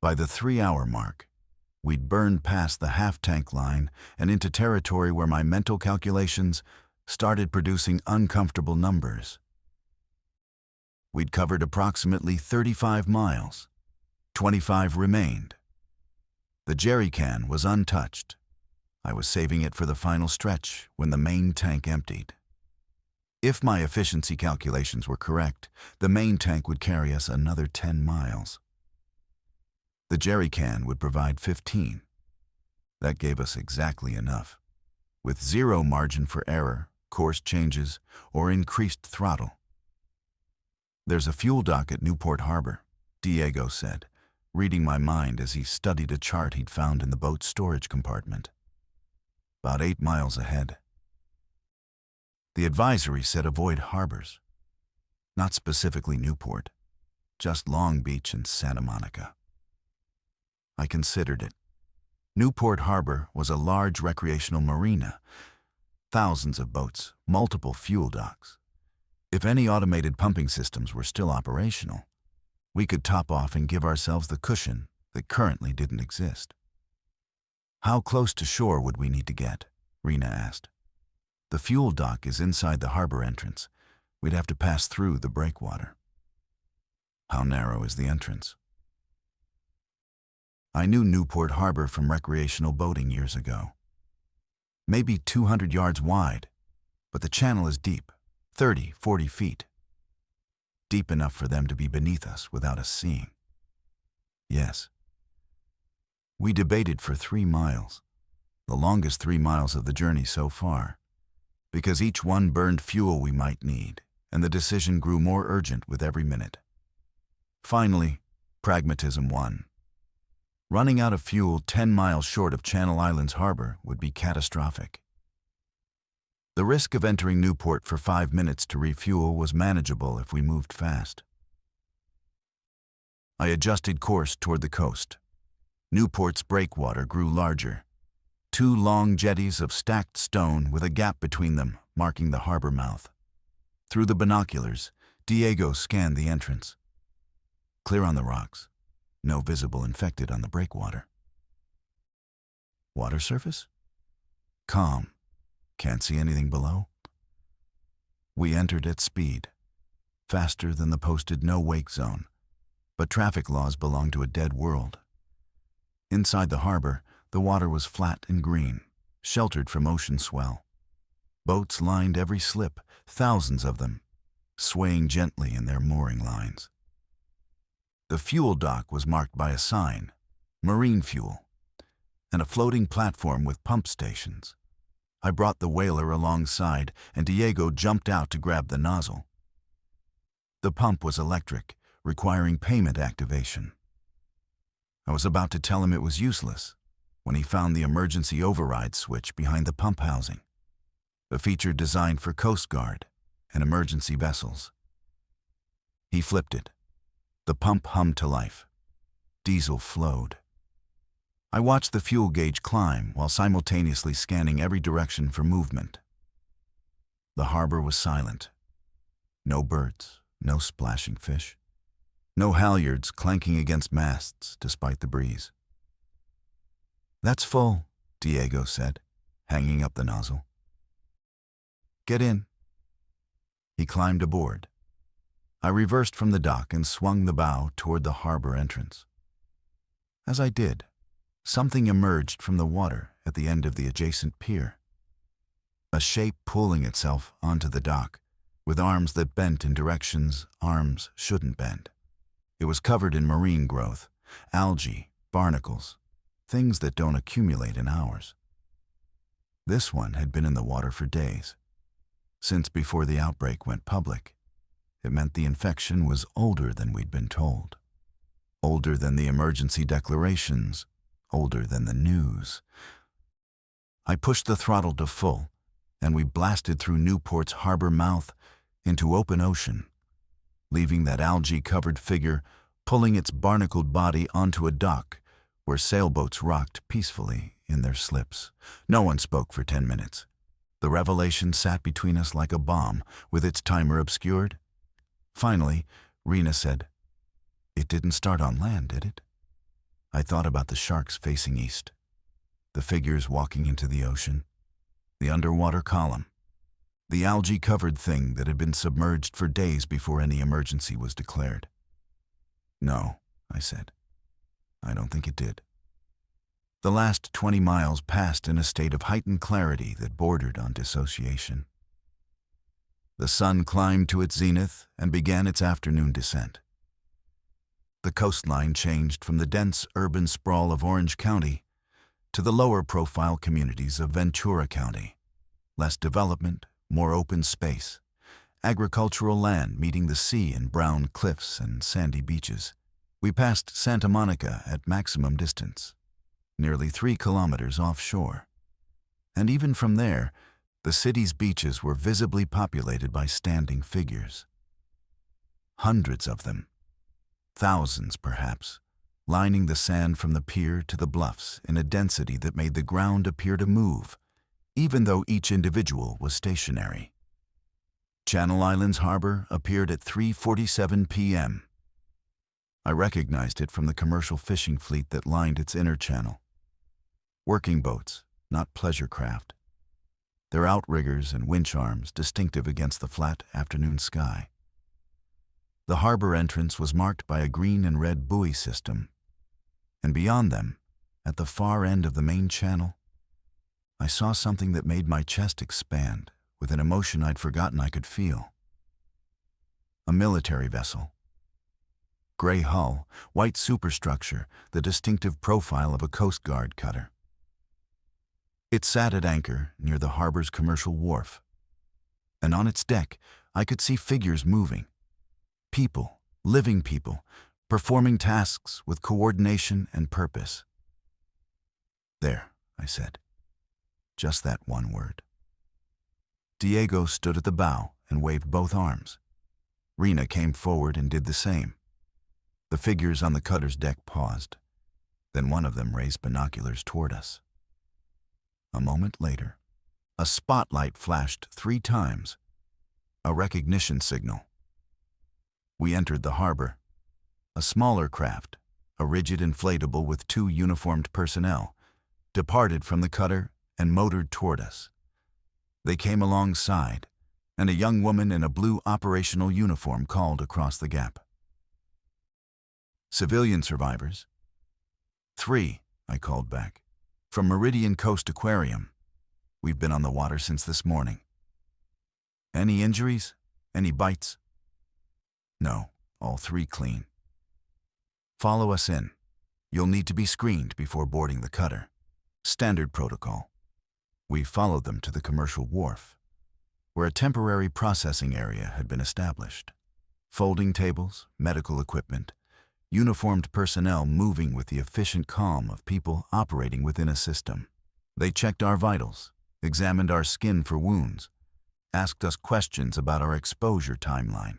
By the 3-hour mark, we'd burned past the half-tank line and into territory where my mental calculations started producing uncomfortable numbers. We'd covered approximately 35 miles. 25 remained. The jerry can was untouched. I was saving it for the final stretch when the main tank emptied. If my efficiency calculations were correct, the main tank would carry us another 10 miles. The jerry can would provide 15. That gave us exactly enough, with zero margin for error, course changes, or increased throttle. "There's a fuel dock at Newport Harbor," Diego said, reading my mind as he studied a chart he'd found in the boat's storage compartment. "About 8 miles ahead." The advisory said avoid harbors. Not specifically Newport, just Long Beach and Santa Monica. I considered it. Newport Harbor was a large recreational marina, thousands of boats, multiple fuel docks. If any automated pumping systems were still operational, we could top off and give ourselves the cushion that currently didn't exist. "How close to shore would we need to get?" Rena asked. "The fuel dock is inside the harbor entrance. We'd have to pass through the breakwater." "How narrow is the entrance?" I knew Newport Harbor from recreational boating years ago. Maybe 200 yards wide, but the channel is deep, 30, 40 feet. Deep enough for them to be beneath us without us seeing. Yes. We debated for 3 miles, the longest 3 miles of the journey so far, because each one burned fuel we might need, and the decision grew more urgent with every minute. Finally, pragmatism won. Running out of fuel 10 miles short of Channel Islands Harbor would be catastrophic. The risk of entering Newport for 5 minutes to refuel was manageable if we moved fast. I adjusted course toward the coast. Newport's breakwater grew larger. 2 long jetties of stacked stone with a gap between them marking the harbor mouth. Through the binoculars, Diego scanned the entrance. Clear on the rocks. No visible infected on the breakwater. Water surface? Calm. Can't see anything below. We entered at speed, faster than the posted no-wake zone, but traffic laws belong to a dead world. Inside the harbor, the water was flat and green, sheltered from ocean swell. Boats lined every slip, thousands of them, swaying gently in their mooring lines. The fuel dock was marked by a sign, marine fuel, and a floating platform with pump stations. I brought the whaler alongside, and Diego jumped out to grab the nozzle. The pump was electric, requiring payment activation. I was about to tell him it was useless when he found the emergency override switch behind the pump housing, a feature designed for Coast Guard and emergency vessels. He flipped it. The pump hummed to life. Diesel flowed. I watched the fuel gauge climb while simultaneously scanning every direction for movement. The harbor was silent. No birds, no splashing fish, no halyards clanking against masts despite the breeze. "That's full," Diego said, hanging up the nozzle. "Get in." He climbed aboard. I reversed from the dock and swung the bow toward the harbor entrance. As I did, something emerged from the water at the end of the adjacent pier. A shape pulling itself onto the dock, with arms that bent in directions arms shouldn't bend. It was covered in marine growth, algae, barnacles, things that don't accumulate in hours. This one had been in the water for days. Since before the outbreak went public, it meant the infection was older than we'd been told. Older than the emergency declarations, older than the news. I pushed the throttle to full, and we blasted through Newport's harbor mouth into open ocean, leaving that algae-covered figure pulling its barnacled body onto a dock where sailboats rocked peacefully in their slips. No one spoke for 10 minutes. The revelation sat between us like a bomb, with its timer obscured. Finally, Rena said, "It didn't start on land, did it?" I thought about the sharks facing east, the figures walking into the ocean, the underwater column, the algae-covered thing that had been submerged for days before any emergency was declared. "No," I said. "I don't think it did." The last 20 miles passed in a state of heightened clarity that bordered on dissociation. The sun climbed to its zenith and began its afternoon descent. The coastline changed from the dense urban sprawl of Orange County to the lower-profile communities of Ventura County. Less development, more open space, agricultural land meeting the sea in brown cliffs and sandy beaches. We passed Santa Monica at maximum distance, nearly 3 kilometers offshore. And even from there, the city's beaches were visibly populated by standing figures. Hundreds of them, thousands perhaps, lining the sand from the pier to the bluffs in a density that made the ground appear to move, even though each individual was stationary. Channel Islands Harbor appeared at 3:47 p.m. I recognized it from the commercial fishing fleet that lined its inner channel. Working boats, not pleasure craft. Their outriggers and winch arms distinctive against the flat afternoon sky. The harbor entrance was marked by a green and red buoy system, and beyond them, at the far end of the main channel, I saw something that made my chest expand with an emotion I'd forgotten I could feel. A military vessel. Gray hull, white superstructure, the distinctive profile of a Coast Guard cutter. It sat at anchor near the harbor's commercial wharf, and on its deck I could see figures moving. People, living people, performing tasks with coordination and purpose. "There," I said. Just that one word. Diego stood at the bow and waved both arms. Rena came forward and did the same. The figures on the cutter's deck paused. Then one of them raised binoculars toward us. A moment later, a spotlight flashed 3 times, a recognition signal. We entered the harbor. A smaller craft, a rigid inflatable with 2 uniformed personnel, departed from the cutter and motored toward us. They came alongside, and a young woman in a blue operational uniform called across the gap. "Civilian survivors?" "3, I called back. "From Meridian Coast Aquarium. We've been on the water since this morning." "Any injuries? Any bites?" "No, all 3 clean." "Follow us in. You'll need to be screened before boarding the cutter." Standard protocol. We followed them to the commercial wharf, where a temporary processing area had been established. Folding tables, medical equipment, uniformed personnel moving with the efficient calm of people operating within a system. They checked our vitals, examined our skin for wounds, asked us questions about our exposure timeline.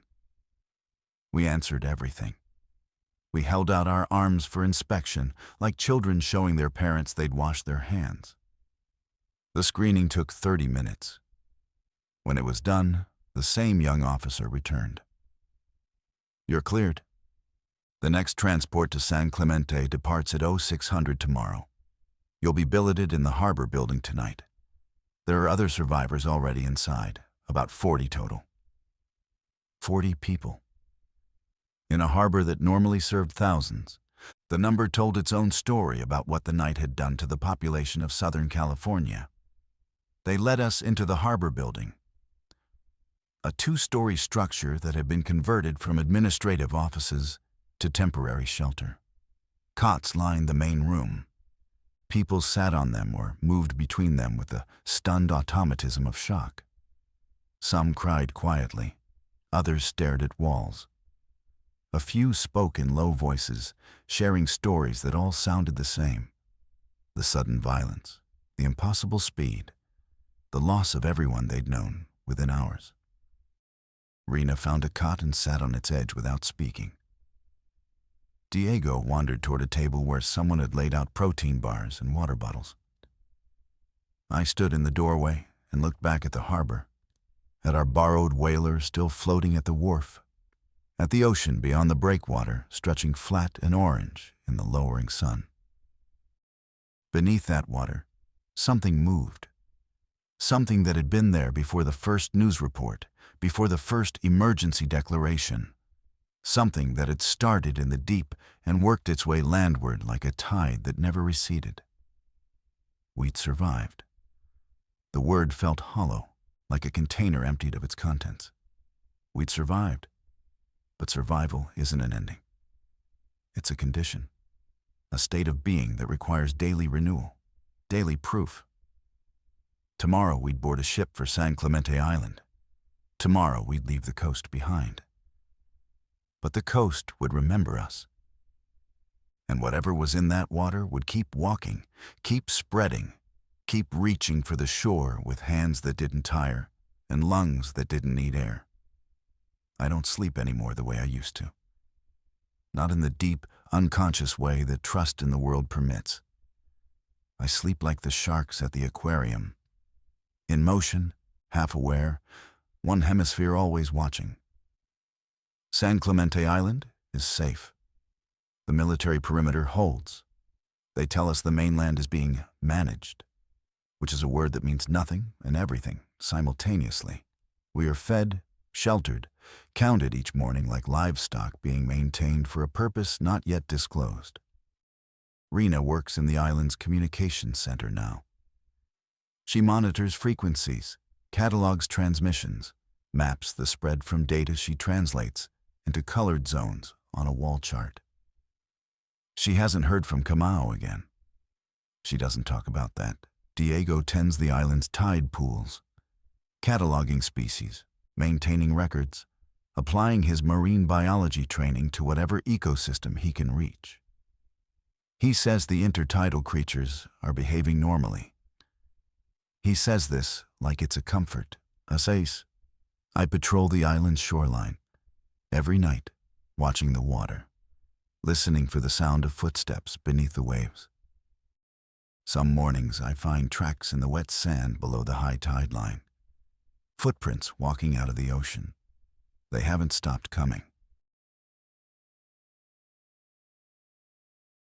We answered everything. We held out our arms for inspection, like children showing their parents they'd washed their hands. The screening took 30 minutes. When it was done, the same young officer returned. "You're cleared. The next transport to San Clemente departs at 0600 tomorrow. You'll be billeted in the harbor building tonight. There are other survivors already inside, about 40 total." 40 people. In a harbor that normally served thousands, the number told its own story about what the night had done to the population of Southern California. They led us into the harbor building, a 2-story structure that had been converted from administrative offices to temporary shelter. Cots lined the main room. People sat on them or moved between them with the stunned automatism of shock. Some cried quietly, others stared at walls. A few spoke in low voices, sharing stories that all sounded the same. The sudden violence, the impossible speed, the loss of everyone they'd known within hours. Rena found a cot and sat on its edge without speaking. Diego wandered toward a table where someone had laid out protein bars and water bottles. I stood in the doorway and looked back at the harbor, at our borrowed whaler still floating at the wharf, at the ocean beyond the breakwater stretching flat and orange in the lowering sun. Beneath that water, something moved. Something that had been there before the first news report, before the first emergency declaration. Something that had started in the deep and worked its way landward like a tide that never receded. We'd survived. The word felt hollow, like a container emptied of its contents. We'd survived. But survival isn't an ending. It's a condition, a state of being that requires daily renewal, daily proof. Tomorrow we'd board a ship for San Clemente Island. Tomorrow we'd leave the coast behind. But the coast would remember us. And whatever was in that water would keep walking, keep spreading, keep reaching for the shore with hands that didn't tire and lungs that didn't need air. I don't sleep anymore the way I used to. Not in the deep, unconscious way that trust in the world permits. I sleep like the sharks at the aquarium. In motion, half aware, one hemisphere always watching. San Clemente Island is safe. The military perimeter holds. They tell us the mainland is being managed, which is a word that means nothing and everything simultaneously. We are fed, sheltered, counted each morning like livestock being maintained for a purpose not yet disclosed. Rena works in the island's communications center now. She monitors frequencies, catalogs transmissions, maps the spread from data she translates into colored zones on a wall chart. She hasn't heard from Kamau again. She doesn't talk about that. Diego tends the island's tide pools, cataloging species, maintaining records, applying his marine biology training to whatever ecosystem he can reach. He says the intertidal creatures are behaving normally. He says this like it's a comfort, a says. I patrol the island's shoreline, every night, watching the water, listening for the sound of footsteps beneath the waves. Some mornings I find tracks in the wet sand below the high tide line, footprints walking out of the ocean. They haven't stopped coming.